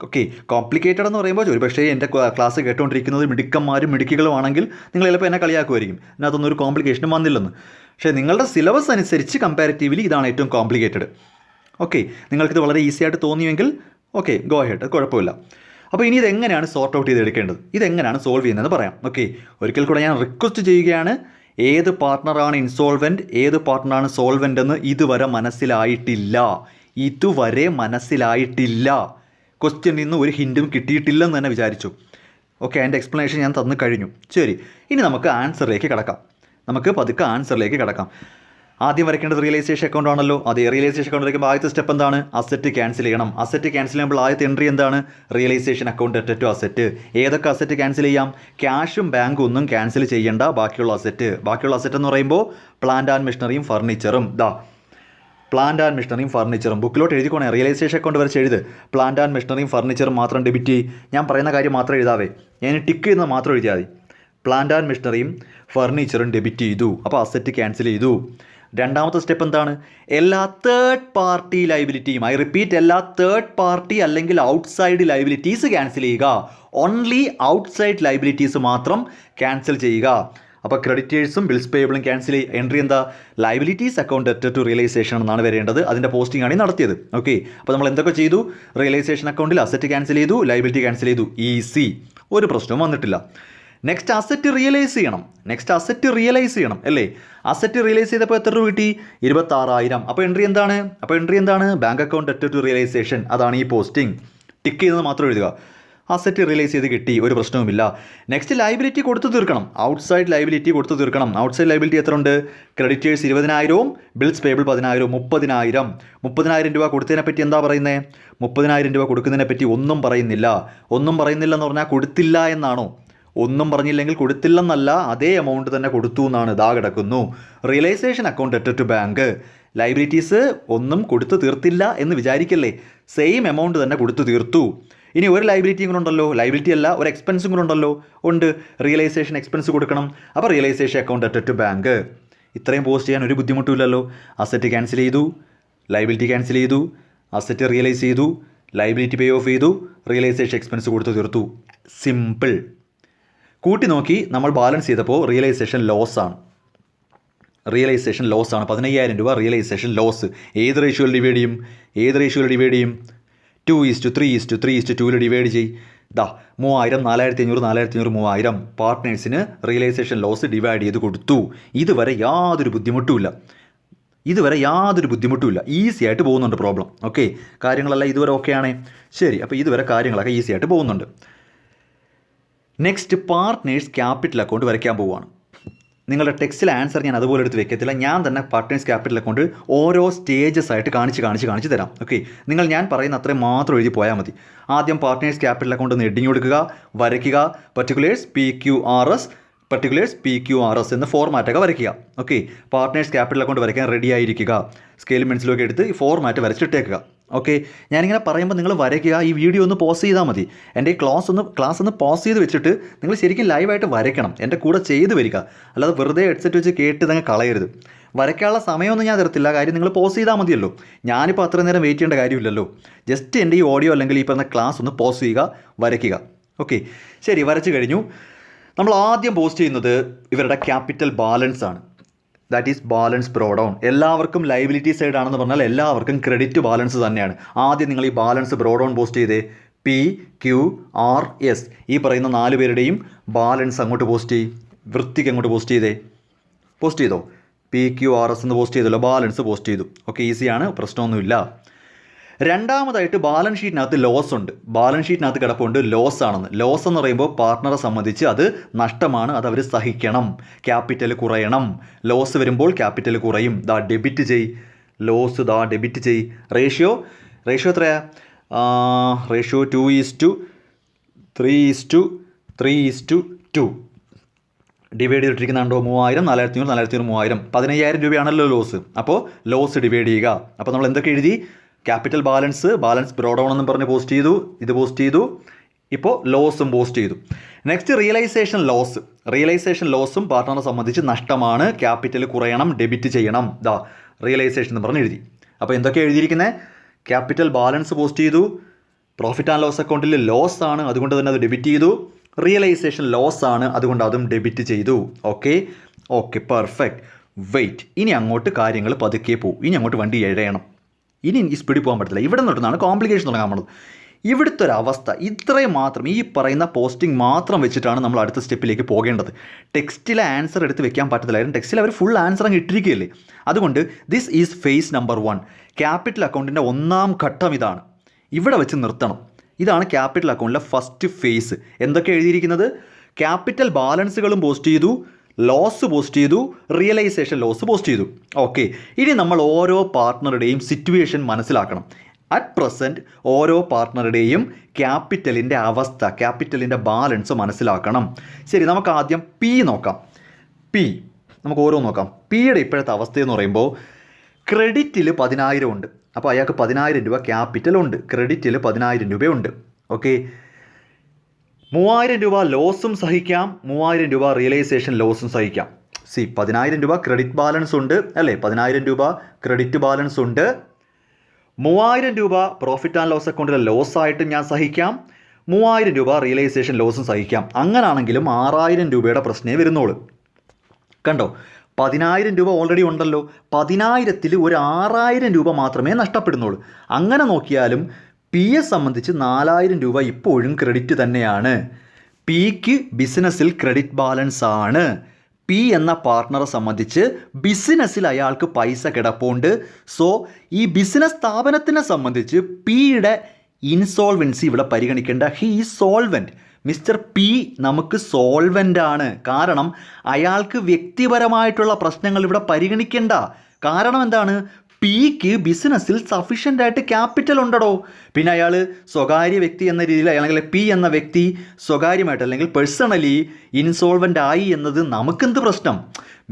ഓക്കെ, കോംപ്ലിക്കേറ്റഡ് എന്ന് പറയുമ്പോൾ ഒരുപക്ഷേ എൻ്റെ ക്ലാസ് കേട്ടുകൊണ്ടിരിക്കുന്നത് മിടുക്കന്മാരും മിടുക്കികളും ആണെങ്കിൽ നിങ്ങൾ ചിലപ്പോൾ എന്നെ കളിയാക്കുമായിരിക്കും, ഇതിനകത്തൊന്നും ഒരു കോംപ്ലിക്കേഷനും വന്നില്ലെന്ന്. പക്ഷേ നിങ്ങളുടെ സിലബസ് അനുസരിച്ച് കമ്പാരിറ്റീവ്ലി ഇതാണ് ഏറ്റവും കോംപ്ലിക്കേറ്റഡ്. ഓക്കെ, നിങ്ങൾക്കിത് വളരെ ഈസി ആയിട്ട് തോന്നിയെങ്കിൽ ഓക്കെ, ഗോ ഹെഡ്, കുഴപ്പമില്ല. അപ്പോൾ ഇനി ഇതെങ്ങനെയാണ് സോർട്ട് ഔട്ട് ചെയ്തെടുക്കേണ്ടത്, ഇതെങ്ങനെയാണ് സോൾവ് ചെയ്യുന്നതെന്ന് പറയാം. ഓക്കെ, ഒരിക്കൽ കൂടെ ഞാൻ റിക്വസ്റ്റ് ചെയ്യുകയാണ്, ഏത് പാർട്ട്ണറാണ് ഇൻസോൾവെൻറ്റ്, ഏത് പാർട്ട്ണറാണ് സോൾവെൻ്റ് എന്ന് ഇതുവരെ മനസ്സിലായിട്ടില്ല. ക്വസ്റ്റ്യനിൽ നിന്ന് ഒരു ഹിൻറ്റും കിട്ടിയിട്ടില്ലെന്ന് തന്നെ വിചാരിച്ചു. ഓക്കെ, അതിൻ്റെ എക്സ്പ്ലനേഷൻ ഞാൻ തന്നു കഴിഞ്ഞു. ശരി, ഇനി നമുക്ക് ആൻസറിലേക്ക് കിടക്കാം. ആദ്യം വരയ്ക്കേണ്ടത് റിയലൈസേഷൻ അക്കൗണ്ട് ആണല്ലോ. അതേ, റിയലൈസേഷൻ അക്കൗണ്ട് വരയ്ക്കുമ്പോൾ ആദ്യത്തെ സ്റ്റെപ്പ് എന്താണ്? അസറ്റ് ക്യാൻസൽ ചെയ്യണം. അസറ്റ് ക്യാൻസൽ ചെയ്യുമ്പോൾ ആദ്യത്തെ എൻട്രി എന്താണ്? Realisation account to asset. ഏതൊക്കെ അസറ്റ് ക്യാൻസൽ ചെയ്യാം? ക്യാഷും ബാങ്കും ഒന്നും ക്യാൻസൽ ചെയ്യേണ്ട. ബാക്കിയുള്ള അസറ്റ് എന്ന് പറയുമ്പോൾ പ്ലാന്റ് ആൻഡ് മെഷീനറിയും ഫർണിച്ചറും. പ്ലാന്റ് ആൻഡ് മെഷീനറിയും ഫർണിച്ചറും ബുക്കിലോട്ട് എഴുതിക്കോണേ. റിയലൈസേഷൻ അക്കൗണ്ട് വരച്ച് എഴുത്. പ്ലാന്റ് ആൻഡ് മെഷീനറിയും ഫർണിച്ചറും മാത്രം ഡെബിറ്റ് ചെയ്യും. ഞാൻ പറയുന്ന കാര്യം മാത്രം എഴുതാവേ, ഞാൻ ടിക്ക് ചെയ്യുന്നത് മാത്രം എഴുതിയാൽ മതി. പ്ലാന്റ് ആൻഡ് മെഷീനറിയും ഫർണിച്ചറും ഡെബിറ്റ് ചെയ്തു. അപ്പോൾ അസറ്റ് ക്യാൻസൽ ചെയ്തു. രണ്ടാമത്തെ സ്റ്റെപ്പ് എന്താണ്? എല്ലാ തേർഡ് പാർട്ടി ലൈബിലിറ്റിയും, ഐ റിപ്പീറ്റ്, എല്ലാ തേർഡ് പാർട്ടി അല്ലെങ്കിൽ ഔട്ട്സൈഡ് ലൈബിലിറ്റീസ് ക്യാൻസൽ ചെയ്യുക. ഓൺലി ഔട്ട്സൈഡ് ലൈബിലിറ്റീസ് മാത്രം ക്യാൻസൽ ചെയ്യുക. അപ്പോൾ ക്രെഡിറ്റേഴ്സും ബിൽസ് പേയബിളും ക്യാൻസൽ ചെയ്യും. എൻട്രി എന്താ? ലൈബിലിറ്റീസ് അക്കൗണ്ട് ടു റിയലൈസേഷൻ എന്നാണ് വരേണ്ടത്. അതിൻ്റെ പോസ്റ്റിംഗ് ആണ് നടത്തിയത്. ഓക്കെ, അപ്പോൾ നമ്മൾ എന്തൊക്കെ ചെയ്തു? റിയലൈസേഷൻ അക്കൗണ്ടിൽ അസറ്റ് ക്യാൻസൽ ചെയ്തു, ലൈബിലിറ്റി ക്യാൻസൽ ചെയ്തു. ഈസി, ഒരു പ്രശ്നവും വന്നിട്ടില്ല. നെക്സ്റ്റ് അസറ്റ് റിയലൈസ് ചെയ്യണം അല്ലേ? അസറ്റ് റിയലൈസ് ചെയ്തപ്പോൾ എത്ര രൂപ കിട്ടി? 26,000. അപ്പോൾ എൻട്രി എന്താണ്? Bank account to realisation. അതാണ് ഈ പോസ്റ്റിംഗ്. ടിക്ക് ചെയ്യുന്നത് മാത്രം എഴുതുക. അസറ്റ് റിയലൈസ് ചെയ്ത് കിട്ടി, ഒരു പ്രശ്നവുമില്ല. നെക്സ്റ്റ് ലൈബിലിറ്റി കൊടുത്തു തീർക്കണം. ഔട്ട്സൈഡ് ലൈബിലിറ്റി കൊടുത്തു തീർക്കണം. ഔട്ട്സൈഡ് ലൈബിലിറ്റി എത്ര ഉണ്ട്? Creditors 20,000, bills payable 10,000, 30,000. 30,000 രൂപ കൊടുത്തതിനെ പറ്റി എന്താ പറയുന്നത്? 30,000 രൂപ കൊടുക്കുന്നതിനെ പറ്റി ഒന്നും പറയുന്നില്ല എന്ന് പറഞ്ഞാൽ കൊടുത്തില്ല എന്നാണോ? ഒന്നും പറഞ്ഞില്ലെങ്കിൽ കൊടുത്തില്ലെന്നല്ല, അതേ എമൗണ്ട് തന്നെ കൊടുത്തു എന്നാണ്. കിടക്കുന്നു. Realisation account to bank. Liabilities ഒന്നും കൊടുത്തു തീർത്തില്ല എന്ന് വിചാരിക്കല്ലേ, സെയിം എമൗണ്ട് തന്നെ കൊടുത്തു തീർത്തു. ഇനി ഒരു ലൈബിലിറ്റിയും കൂടെ ഉണ്ടല്ലോ, ലൈബിലിറ്റി അല്ല, ഒരു എക്സ്പെൻസും കൂടെ ഉണ്ടല്ലോ, ഉണ്ട്. റിയലൈസേഷൻ എക്സ്പെൻസ് കൊടുക്കണം. അപ്പോൾ റിയലൈസേഷൻ അക്കൗണ്ട് ടു ബാങ്ക്. ഇത്രയും പോസ്റ്റ് ചെയ്യാൻ ഒരു ബുദ്ധിമുട്ടുമില്ലല്ലോ. അസറ്റ് ക്യാൻസൽ ചെയ്തു, ലൈബിലിറ്റി ക്യാൻസൽ ചെയ്തു, അസറ്റ് റിയലൈസ് ചെയ്തു, ലൈബിലിറ്റി പേ ഓഫ് ചെയ്തു, റിയലൈസേഷൻ എക്സ്പെൻസ് കൊടുത്തു തീർത്തു. സിമ്പിൾ. കൂട്ടി നോക്കി നമ്മൾ ബാലൻസ് ചെയ്തപ്പോൾ റിയലൈസേഷൻ ലോസ് ആണ്. 15,000 രൂപ റിയലൈസേഷൻ ലോസ്. ഏത് റേഷ്യോയിൽ ഡിവൈഡ് ചെയ്യും? 2:3:3:2 ഡിവൈഡ് ചെയ്യും. 3000, 4,500, 4,500, 3000 പാർട്ട്നേഴ്സിന് റിയലൈസേഷൻ ലോസ് ഡിവൈഡ് ചെയ്ത് കൊടുത്തു. ഇതുവരെ യാതൊരു ബുദ്ധിമുട്ടുമില്ല. ഈസി ആയിട്ട് പോകുന്നുണ്ട് പ്രോബ്ലം. ഓക്കെ, കാര്യങ്ങളെല്ലാം ഇതുവരെ ഓക്കെ ആണേ. ശരി, അപ്പോൾ ഇതുവരെ കാര്യങ്ങളൊക്കെ ഈസി ആയിട്ട് പോകുന്നുണ്ട്. നെക്സ്റ്റ് പാർട്ട്നേഴ്സ് ക്യാപിറ്റൽ അക്കൗണ്ട് വരയ്ക്കാൻ പോവുകയാണ്. നിങ്ങളുടെ ടെക്സ്റ്റിൽ ആൻസർ ഞാൻ അതുപോലെ എടുത്ത് വെക്കത്തില്ല. ഞാൻ തന്നെ പാർട്ട്നേഴ്സ് ക്യാപിറ്റൽ അക്കൗണ്ട് ഓരോ സ്റ്റേജസ് ആയിട്ട് കാണിച്ച് തരാം. ഓക്കെ, ഞാൻ പറയുന്ന അത്രയും മാത്രം എഴുതി പോയാൽ മതി. ആദ്യം പാർട്ട്നേഴ്സ് ക്യാപിറ്റൽ അക്കൗണ്ട് ഒന്ന് ഹെഡിങ് കൊടുക്കുക, വരയ്ക്കുക, പർട്ടിക്കുലേഴ്സ് PQRS എന്ന ഫോർമാറ്റൊക്കെ വരയ്ക്കുക. ഓക്കെ, പാർട്ട്നേഴ്സ് ക്യാപിറ്റൽ അക്കൗണ്ട് വരയ്ക്കാൻ റെഡി ആയിരിക്കുക. സ്കെയിലും പെൻസിലൊക്കെ എടുത്ത് ഈ ഫോർമാറ്റ് വരച്ചിട്ടേക്കുക. ഓക്കെ, ഞാനിങ്ങനെ പറയുമ്പോൾ നിങ്ങൾ വരയ്ക്കുക. ഈ വീഡിയോ ഒന്ന് പോസ് ചെയ്താൽ മതി. എൻ്റെ ഈ ക്ലാസ് ഒന്ന് പോസ് ചെയ്ത് വെച്ചിട്ട് നിങ്ങൾ ശരിക്കും ലൈവായിട്ട് വരയ്ക്കണം. എൻ്റെ കൂടെ ചെയ്ത് വരിക. അല്ലാതെ വെറുതെ ഹെഡ്സെറ്റ് വെച്ച് കേട്ട് തന്നെ കളയരുത്. വരയ്ക്കാനുള്ള സമയമൊന്നും ഞാൻ തരത്തില്ല. കാര്യം നിങ്ങൾ പോസ് ചെയ്താൽ മതിയല്ലോ. ഞാനിപ്പോൾ അത്ര നേരം വെയിറ്റ് ചെയ്യേണ്ട കാര്യമില്ലല്ലോ. ജസ്റ്റ് എൻ്റെ ഈ ഓഡിയോ അല്ലെങ്കിൽ ഈ പറഞ്ഞ ക്ലാസ് ഒന്ന് പോസ് ചെയ്യുക, വരയ്ക്കുക. ഓക്കെ, ശരി, വരച്ച് കഴിഞ്ഞു. നമ്മൾ ആദ്യം പോസ്റ്റ് ചെയ്യുന്നത് ഇവരുടെ ക്യാപിറ്റൽ ബാലൻസ് ആണ്. That is balance bro down. എല്ലാവർക്കും ലയബിലിറ്റി സൈഡ് ആണെന്ന് പറഞ്ഞാൽ എല്ലാവർക്കും ക്രെഡിറ്റ് ബാലൻസ് തന്നെയാണ്. ആദ്യം നിങ്ങൾ ഈ ബാലൻസ് ബ്രോ ഡൗൺ പോസ്റ്റ് ചെയ്തേ. PQRS ഈ പറയുന്ന 4 പേരുടെയും ബാലൻസ് അങ്ങോട്ട് പോസ്റ്റ് വൃത്തിക്ക് അങ്ങോട്ട് പോസ്റ്റ് ചെയ്തോ. PQRS എന്ന് പോസ്റ്റ് ചെയ്തല്ലോ, ബാലൻസ് പോസ്റ്റ് ചെയ്തു. ഓക്കെ, ഈസിയാണ്, പ്രശ്നമൊന്നുമില്ല. രണ്ടാമതായിട്ട് ബാലൻസ് ഷീറ്റിനകത്ത് ലോസ് ഉണ്ട്. ബാലൻസ് ഷീറ്റിനകത്ത് കിടപ്പുണ്ട് ലോസ് ആണെന്ന്. ലോസ് എന്ന് പറയുമ്പോൾ പാർട്ട്ണറെ സംബന്ധിച്ച് അത് നഷ്ടമാണ്, അത് അവർ സഹിക്കണം. ക്യാപിറ്റൽ കുറയണം. ലോസ് വരുമ്പോൾ ക്യാപിറ്റൽ കുറയും. ഡെബിറ്റ് ചെയ്. റേഷ്യോ എത്രയാ? റേഷ്യോ 2:3:3:2 ഡിവൈഡ് ചെയ്തിട്ടിരിക്കുന്നുണ്ടോ? 3000, 4,500, 4,500, 3000, 15,000 രൂപയാണല്ലോ ലോസ്. അപ്പോൾ ലോസ് ഡിവൈഡ് ചെയ്യുക. അപ്പോൾ നമ്മൾ എന്തൊക്കെ എഴുതി? ക്യാപിറ്റൽ ബാലൻസ് ബ്രോ ഡൗൺ എന്നും പറഞ്ഞ് പോസ്റ്റ് ചെയ്തു. ഇപ്പോൾ ലോസും പോസ്റ്റ് ചെയ്തു. നെക്സ്റ്റ് റിയലൈസേഷൻ ലോസും പാർട്ട്ണറെ സംബന്ധിച്ച് നഷ്ടമാണ്. ക്യാപിറ്റൽ കുറയണം, ഡെബിറ്റ് ചെയ്യണം. റിയലൈസേഷൻ എന്ന് പറഞ്ഞ് എഴുതി. അപ്പോൾ എന്തൊക്കെയാണ് എഴുതിയിരിക്കുന്നത്? ക്യാപിറ്റൽ ബാലൻസ് പോസ്റ്റ് ചെയ്തു. പ്രോഫിറ്റ് ആൻഡ് ലോസ് അക്കൗണ്ടിൽ ലോസ് ആണ്, അതുകൊണ്ട് തന്നെ അത് ഡെബിറ്റ് ചെയ്തു. റിയലൈസേഷൻ ലോസ് ആണ്, അതുകൊണ്ട് അതും ഡെബിറ്റ് ചെയ്തു. Okay, perfect. വെയിറ്റ്, ഇനി അങ്ങോട്ട് കാര്യങ്ങൾ പതുക്കെ പോകും. ഇനി അങ്ങോട്ട് വണ്ടി എഴയണം. ഇനി ഈ സ്പീഡിൽ പോകാൻ പറ്റില്ല. ഇവിടെ നിന്നാണ് കോംപ്ലിക്കേഷൻ തുടങ്ങാൻ പോകുന്നത്. ഇവിടുത്തെ ഒരു അവസ്ഥ ഇത്രയും മാത്രം, ഈ പറയുന്ന പോസ്റ്റിംഗ് മാത്രം വെച്ചിട്ടാണ് നമ്മൾ അടുത്ത സ്റ്റെപ്പിലേക്ക് പോകേണ്ടത്. ടെക്സ്റ്റിലെ ആൻസർ എടുത്ത് വെക്കാൻ പറ്റത്തില്ലായിരുന്നു. ടെക്സ്റ്റിൽ അവർ ഫുൾ ആൻസർ അങ്ങ് ഇട്ടിരിക്കുകയല്ലേ. അതുകൊണ്ട് this is phase number 1. Capital അക്കൗണ്ടിൻ്റെ 1ാം ഘട്ടം ഇതാണ്. ഇവിടെ വെച്ച് നിർത്തണം. ഇതാണ് ക്യാപിറ്റൽ അക്കൗണ്ടിലെ ഫസ്റ്റ് ഫേസ്. എന്തൊക്കെ എഴുതിയിരിക്കുന്നത്? ക്യാപിറ്റൽ ബാലൻസുകളും പോസ്റ്റ് ചെയ്തു, ലോസ് പോസ്റ്റ് ചെയ്തു, റിയലൈസേഷൻ ലോസ് പോസ്റ്റ് ചെയ്തു. ഓക്കെ, ഇനി നമ്മൾ ഓരോ പാർട്ട്ണറുടെയും സിറ്റുവേഷൻ മനസ്സിലാക്കണം. അറ്റ് പ്രസൻറ്റ് ഓരോ പാർട്ട്ണറുടെയും ക്യാപിറ്റലിൻ്റെ അവസ്ഥ, ക്യാപിറ്റലിൻ്റെ ബാലൻസ് മനസ്സിലാക്കണം. ശരി, നമുക്ക് ആദ്യം P നോക്കാം. നമുക്ക് ഓരോ നോക്കാം. Pയുടെ ഇപ്പോഴത്തെ അവസ്ഥയെന്ന് പറയുമ്പോൾ ക്രെഡിറ്റിൽ 10,000 ഉണ്ട്. അപ്പോൾ അയാൾക്ക് 10,000 രൂപ ക്യാപിറ്റൽ ഉണ്ട്, ക്രെഡിറ്റിൽ 10,000 രൂപയുണ്ട്. ഓക്കെ, 3,000 രൂപ ലോസും സഹിക്കാം, 3,000 രൂപ റിയലൈസേഷൻ ലോസും സഹിക്കാം. 10,000 രൂപ ക്രെഡിറ്റ് ബാലൻസ് ഉണ്ട് അല്ലേ? 10,000 രൂപ ക്രെഡിറ്റ് ബാലൻസ് ഉണ്ട്. 3,000 രൂപ പ്രോഫിറ്റ് ആൻഡ് ലോസ് അക്കൗണ്ടിലെ ലോസ് ആയിട്ട് ഞാൻ സഹിക്കാം. 3,000 രൂപ റിയലൈസേഷൻ ലോസും സഹിക്കാം. അങ്ങനാണെങ്കിലും 6,000 രൂപയുടെ പ്രശ്നമേ വരുന്നുള്ളൂ. കണ്ടോ, 10,000 രൂപ ഓൾറെഡി ഉണ്ടല്ലോ. 10,000-ൽ ഒരു 6,000 രൂപ മാത്രമേ നഷ്ടപ്പെടുന്നുള്ളൂ. അങ്ങനെ നോക്കിയാലും Pയെ സംബന്ധിച്ച് 4,000 രൂപ ഇപ്പോഴും ക്രെഡിറ്റ് തന്നെയാണ്. Pക്ക് ബിസിനസ്സിൽ ക്രെഡിറ്റ് ബാലൻസ് ആണ്. P എന്ന പാർട്ട്ണറെ സംബന്ധിച്ച് ബിസിനസ്സിൽ അയാൾക്ക് പൈസ കിടപ്പുണ്ട്. സോ ഈ ബിസിനസ് സ്ഥാപനത്തിനെ സംബന്ധിച്ച് Pയുടെ ഇൻസോൾവൻസി ഇവിടെ പരിഗണിക്കേണ്ട. He is solvent. Mister P നമുക്ക് സോൾവെൻ്റ് ആണ്. കാരണം അയാൾക്ക് വ്യക്തിപരമായിട്ടുള്ള പ്രശ്നങ്ങൾ ഇവിടെ പരിഗണിക്കേണ്ട. കാരണം എന്താണ്? Pക്ക് ബിസിനസ്സിൽ സഫീഷ്യൻ്റ് ആയിട്ട് ക്യാപിറ്റൽ ഉണ്ടോ. പിന്നെ അയാൾ സ്വകാര്യ വ്യക്തി എന്ന രീതിയിൽ, അല്ലെങ്കിൽ P എന്ന വ്യക്തി സ്വകാര്യമായിട്ട് അല്ലെങ്കിൽ പേഴ്സണലി ഇൻസോൾവൻ്റ് ആയി എന്നത് നമുക്കെന്ത് പ്രശ്നം?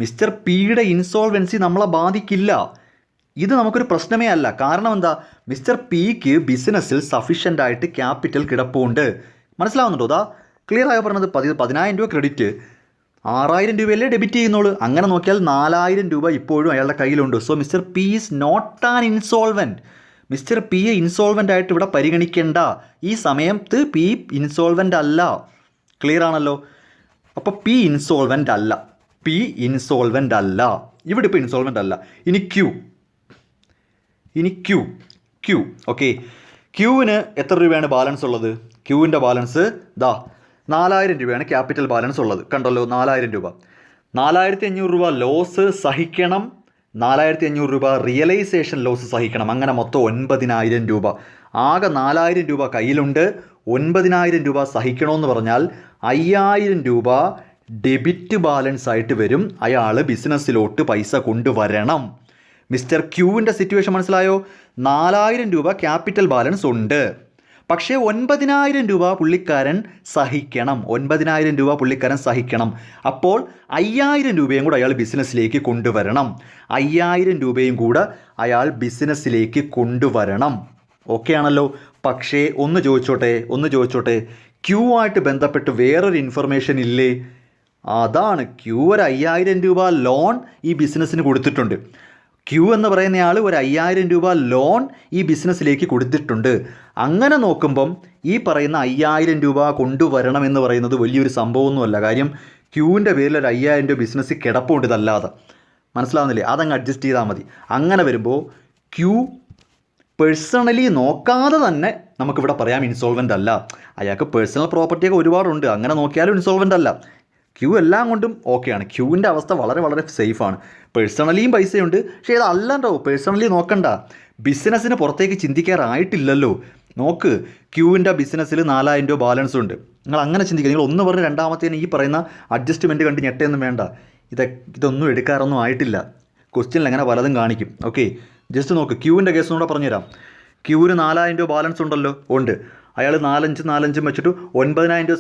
മിസ്റ്റർ Pയുടെ ഇൻസോൾവൻസി നമ്മളെ ബാധിക്കില്ല. ഇത് നമുക്കൊരു പ്രശ്നമേ അല്ല. കാരണം എന്താ? മിസ്റ്റർ Pക്ക് ബിസിനസ്സിൽ സഫീഷ്യൻ്റ് ആയിട്ട് ക്യാപിറ്റൽ കിടപ്പുണ്ട്. മനസ്സിലാവുന്നുണ്ടോ? ക്ലിയർ ആയി പറഞ്ഞത്. 10,000 രൂപ ക്രെഡിറ്റ്, 6,000 രൂപയല്ലേ ഡെബിറ്റ് ചെയ്യുന്നുള്ളൂ. അങ്ങനെ നോക്കിയാൽ 4,000 രൂപ ഇപ്പോഴും അയാളുടെ കയ്യിലുണ്ട്. So mister P is not an insolvent. Mister Pയെ ഇൻസോൾവെൻ്റ് ആയിട്ട് ഇവിടെ പരിഗണിക്കേണ്ട. ഈ സമയത്ത് P ഇൻസോൾവെൻ്റ് അല്ല. ക്ലിയർ ആണല്ലോ? അപ്പോൾ പി ഇൻസോൾവൻ്റ് അല്ല, പി ഇൻസോൾവൻ്റ് അല്ല, ഇവിടെ ഇപ്പോൾ ഇൻസോൾവൻ്റ് അല്ല. ഇനി ക്യൂ ഓക്കെ. ക്യൂവിന് എത്ര രൂപയാണ് ബാലൻസ് ഉള്ളത്? ക്യൂവിൻ്റെ ബാലൻസ് 4000 രൂപയാണ് ക്യാപിറ്റൽ ബാലൻസ് ഉള്ളത്. കണ്ടല്ലോ, 4000 രൂപ. 4500 രൂപ ലോസ് സഹിക്കണം, 4500 രൂപ റിയലൈസേഷൻ ലോസ് സഹിക്കണം. അങ്ങനെ മൊത്തം 9000 രൂപ. ആകെ 4000 രൂപ കയ്യിലുണ്ട്. 9000 രൂപ സഹിക്കണമെന്ന് പറഞ്ഞാൽ 5000 രൂപ ഡെബിറ്റ് ബാലൻസ് ആയിട്ട് വരും. അയാൾ ബിസിനസ്സിലോട്ട് പൈസ കൊണ്ടുവരണം. മിസ്റ്റർ ക്യൂവിൻ്റെ സിറ്റുവേഷൻ മനസ്സിലായോ? 4000 രൂപ ക്യാപിറ്റൽ ബാലൻസ് ഉണ്ട്, പക്ഷേ 9000 രൂപ പുള്ളിക്കാരൻ സഹിക്കണം. 9000 രൂപ പുള്ളിക്കാരൻ സഹിക്കണം. അപ്പോൾ 5000 രൂപയും കൂടെ അയാൾ ബിസിനസ്സിലേക്ക് കൊണ്ടുവരണം. 5000 രൂപയും കൂടെ അയാൾ ബിസിനസ്സിലേക്ക് കൊണ്ടുവരണം. ഓക്കെ ആണല്ലോ. പക്ഷേ ഒന്ന് ചോദിച്ചോട്ടെ, ക്യൂ ആയിട്ട് ബന്ധപ്പെട്ട് വേറൊരു ഇൻഫർമേഷൻ ഇല്ലേ? അതാണ്, ക്യൂ ഒരു 5000 രൂപ ലോൺ ഈ ബിസിനസ്സിന് കൊടുത്തിട്ടുണ്ട്. ക്യൂ എന്ന് പറയുന്നയാൾ ഒരു 5000 രൂപ ലോൺ ഈ ബിസിനസ്സിലേക്ക് കൊടുത്തിട്ടുണ്ട്. അങ്ങനെ നോക്കുമ്പം ഈ പറയുന്ന 5000 രൂപ കൊണ്ടുവരണം എന്ന് പറയുന്നത് വലിയൊരു സംഭവമൊന്നുമല്ല. കാര്യം ക്യൂവിൻ്റെ പേരിൽ ഒരു 5000 രൂപ ബിസിനസ്സിൽ കിടപ്പുണ്ട്. ഇതല്ലാതെ മനസ്സിലാവുന്നില്ലേ? അതങ്ങ് അഡ്ജസ്റ്റ് ചെയ്താൽ മതി. അങ്ങനെ വരുമ്പോൾ ക്യൂ പേഴ്സണലി നോക്കാതെ തന്നെ നമുക്കിവിടെ പറയാം ഇൻസോൾവൻ്റ് അല്ല. അയാൾക്ക് പേഴ്സണൽ പ്രോപ്പർട്ടിയൊക്കെ ഒരുപാടുണ്ട്, അങ്ങനെ നോക്കിയാലും ഇൻസോൾവൻ്റ് അല്ല. ക്യൂ എല്ലാം കൊണ്ടും ഓക്കെയാണ്. ക്യൂവിൻ്റെ അവസ്ഥ വളരെ വളരെ സേഫാണ്. പേഴ്സണലിയും പൈസയുണ്ട്, പക്ഷേ ഇതല്ലല്ലോ. പേഴ്സണലി നോക്കണ്ട, ബിസിനസ്സിന് പുറത്തേക്ക് ചിന്തിക്കാറായിട്ടില്ലല്ലോ. നോക്ക്, ക്യൂവിൻ്റെ ബിസിനസ്സിൽ 4000 രൂപ ബാലൻസ് ഉണ്ട്. നിങ്ങൾ അങ്ങനെ ചിന്തിക്കുക. നിങ്ങൾ ഒന്ന് പറഞ്ഞ് രണ്ടാമത്തേന് ഈ പറയുന്ന അഡ്ജസ്റ്റ്മെൻറ്റ് കണ്ട് ഞെട്ടയൊന്നും വേണ്ട. ഇതൊന്നും എടുക്കാറൊന്നും ആയിട്ടില്ല. ക്വസ്റ്റ്യനിൽ അങ്ങനെ പലതും കാണിക്കും. ഓക്കെ, ജസ്റ്റ് നോക്ക്. ക്യൂവിൻ്റെ കേസ് കൂടെ പറഞ്ഞുതരാം. ക്യൂവിന് 4000 രൂപ ബാലൻസ് ഉണ്ടല്ലോ, ഉണ്ട്. അയാൾ 4 വെച്ചിട്ട് 9000 രൂപ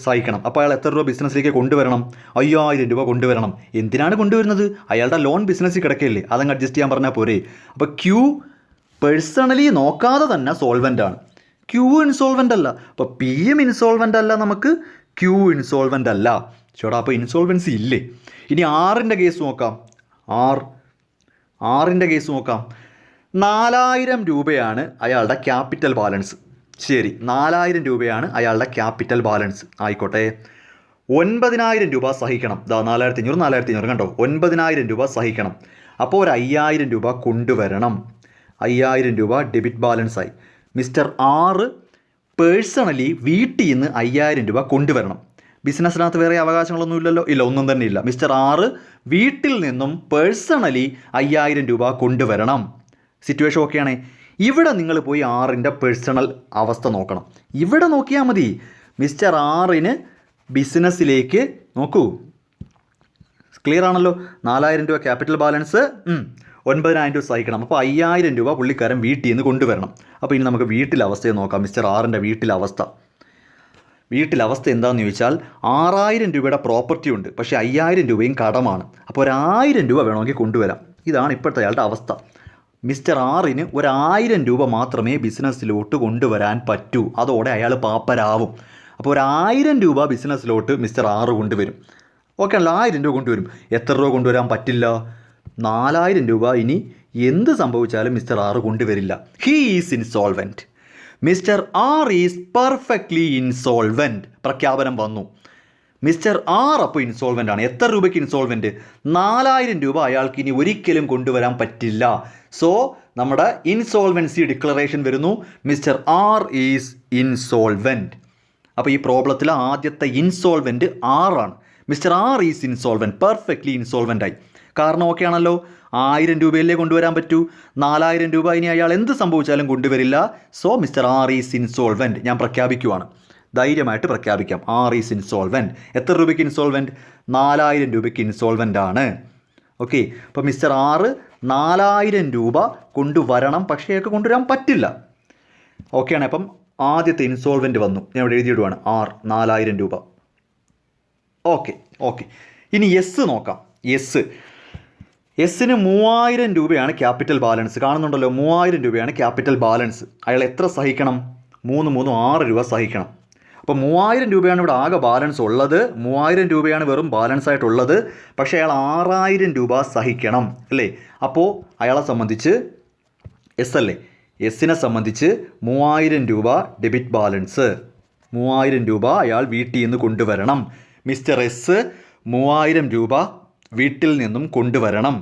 സഹിക്കണം. അപ്പോൾ അയാൾ എത്ര രൂപ ബിസിനസ്സിലേക്ക് കൊണ്ടുവരണം? 5000 രൂപ കൊണ്ടുവരണം. എന്തിനാണ് കൊണ്ടുവരുന്നത്? അയാളുടെ ലോൺ ബിസിനസ്സിൽ കിടക്കുകയല്ലേ, അതങ്ങ് അഡ്ജസ്റ്റ് ചെയ്യാൻ പറഞ്ഞാൽ പോരെ. അപ്പോൾ ക്യൂ പേഴ്സണലി നോക്കാതെ തന്നെ സോൾവൻ്റ് ആണ്. ക്യൂ ഇൻസോൾവൻ്റ് അല്ല. അപ്പോൾ പി എം ഇൻസോൾവൻ്റ് അല്ല, നമുക്ക് ക്യൂ ഇൻസോൾവൻ്റ് അല്ല. ചേട്ടാ, അപ്പോൾ ഇൻസോൾവൻസി ഇല്ലേ? ഇനി ആറിൻ്റെ കേസ് നോക്കാം. ആറിൻ്റെ കേസ് നോക്കാം. 4000 രൂപയാണ് അയാളുടെ ക്യാപിറ്റൽ ബാലൻസ്. ശരി, 4000 രൂപയാണ് അയാളുടെ ക്യാപിറ്റൽ ബാലൻസ്. ആയിക്കോട്ടെ. 9000 രൂപ സഹിക്കണം. 4500 കണ്ടോ, 9000 രൂപ സഹിക്കണം. അപ്പോൾ ഒരു 5000 രൂപ കൊണ്ടുവരണം. 5000 രൂപ ഡെബിറ്റ് ബാലൻസായി. മിസ്റ്റർ ആറ് പേഴ്സണലി വീട്ടിൽ നിന്ന് 5000 രൂപ കൊണ്ടുവരണം. ബിസിനസ്സിനകത്ത് വേറെ അവകാശങ്ങളൊന്നും ഇല്ലല്ലോ, ഇല്ല, ഒന്നും തന്നെ ഇല്ല. മിസ്റ്റർ ആറ് വീട്ടിൽ നിന്നും പേഴ്സണലി 5000 രൂപ കൊണ്ടുവരണം. സിറ്റുവേഷൻ ഓക്കെയാണേ. ഇവിടെ നിങ്ങൾ പോയി ആറിൻ്റെ പേഴ്സണൽ അവസ്ഥ നോക്കണം. ഇവിടെ നോക്കിയാൽ മതി. മിസ്റ്റർ ആറിന് ബിസിനസ്സിലേക്ക് നോക്കൂ, ക്ലിയർ ആണല്ലോ. 4000 രൂപ ക്യാപിറ്റൽ ബാലൻസ്, 9000 രൂപ സഹിക്കണം. അപ്പോൾ 5000 രൂപ പുള്ളിക്കാരൻ വീട്ടിൽ നിന്ന് കൊണ്ടുവരണം. അപ്പോൾ ഇനി നമുക്ക് വീട്ടിലെ അവസ്ഥയെ നോക്കാം. മിസ്റ്റർ ആറിൻ്റെ വീട്ടിലെ അവസ്ഥ എന്താണെന്ന് ചോദിച്ചാൽ 6000 രൂപയുടെ പ്രോപ്പർട്ടി ഉണ്ട്, പക്ഷേ 5000 രൂപയും കടമാണ്. അപ്പോൾ 1000 രൂപ വേണമെങ്കിൽ കൊണ്ടുവരാം. ഇതാണ് ഇപ്പോഴത്തെ അയാളുടെ അവസ്ഥ. മിസ്റ്റർ ആറിന് 1000 രൂപ മാത്രമേ ബിസിനസ്സിലോട്ട് കൊണ്ടുവരാൻ പറ്റൂ. അതോടെ അയാൾ പാപ്പരാവും. അപ്പോൾ 1000 രൂപ ബിസിനസ്സിലോട്ട് മിസ്റ്റർ ആറ് കൊണ്ടുവരും. ഓക്കെ ആണല്ലോ, 1000 രൂപ കൊണ്ടുവരും. എത്ര രൂപ കൊണ്ടുവരാൻ പറ്റില്ല? 4000 രൂപ. ഇനി എന്ത് സംഭവിച്ചാലും മിസ്റ്റർ ആറ് കൊണ്ടുവരില്ല. He is insolvent. Mister R is perfectly insolvent. പ്രഖ്യാപനം വന്നു. മിസ്റ്റർ ആർ അപ്പോൾ ഇൻസോൾവെൻ്റ് ആണ്. എത്ര രൂപയ്ക്ക് ഇൻസോൾവെൻറ്റ്? 4000 രൂപ അയാൾക്ക് ഇനി ഒരിക്കലും കൊണ്ടുവരാൻ പറ്റില്ല. സോ നമ്മുടെ ഇൻസോൾവൻസി ഡിക്ലറേഷൻ വരുന്നു. Mister R is insolvent. അപ്പോൾ ഈ പ്രോബ്ലത്തിൽ ആദ്യത്തെ ഇൻസോൾവെൻറ്റ് ആറാണ്. Mister R is insolvent, perfectly insolvent ആയി. കാരണം ഓക്കെ ആണല്ലോ, 1000 രൂപയല്ലേ കൊണ്ടുവരാൻ പറ്റൂ. 4000 രൂപ ഇനി അയാൾ എന്ത് സംഭവിച്ചാലും കൊണ്ടുവരില്ല. So mister R is insolvent. ഞാൻ പ്രഖ്യാപിക്കുവാണ്, ധൈര്യമായിട്ട് പ്രഖ്യാപിക്കാം. R is insolvent. എത്ര രൂപയ്ക്ക് ഇൻസോൾവെൻറ്റ്? 4000 രൂപയ്ക്ക് ഇൻസോൾവെൻ്റ് ആണ്. ഓക്കെ, അപ്പോൾ മിസ്റ്റർ ആറ് 4000 രൂപ കൊണ്ടുവരണം, പക്ഷേ അയാൾക്ക് കൊണ്ടുവരാൻ പറ്റില്ല. ഓക്കെയാണ്. അപ്പം ആദ്യത്തെ ഇൻസോൾവെൻറ്റ് വന്നു. ഞാൻ ഇവിടെ എഴുതിയിടുവാണ്, ആർ 4000 രൂപ. ഓക്കെ. ഇനി എസ് നോക്കാം. എസ്സിന് 3000 രൂപയാണ് ക്യാപിറ്റൽ ബാലൻസ്. കാണുന്നുണ്ടല്ലോ, 3000 രൂപയാണ് ക്യാപിറ്റൽ ബാലൻസ്. അയാൾ എത്ര സഹിക്കണം? 6 രൂപ സഹിക്കണം. അപ്പോൾ 3000 രൂപയാണ് ഇവിടെ ആകെ ബാലൻസ് ഉള്ളത്. 3000 രൂപയാണ് വെറും ബാലൻസ് ആയിട്ടുള്ളത്. പക്ഷേ അയാൾ 6000 രൂപ സഹിക്കണം അല്ലേ? അപ്പോൾ അയാളെ സംബന്ധിച്ച് എസ്സിനെ സംബന്ധിച്ച് 3000 രൂപ ഡെബിറ്റ് ബാലൻസ്. 3000 രൂപ അയാൾ വീട്ടിൽ നിന്ന് കൊണ്ടുവരണം. മിസ്റ്റർ എസ് 3000 രൂപ വീട്ടിൽ നിന്നും കൊണ്ടുവരണം.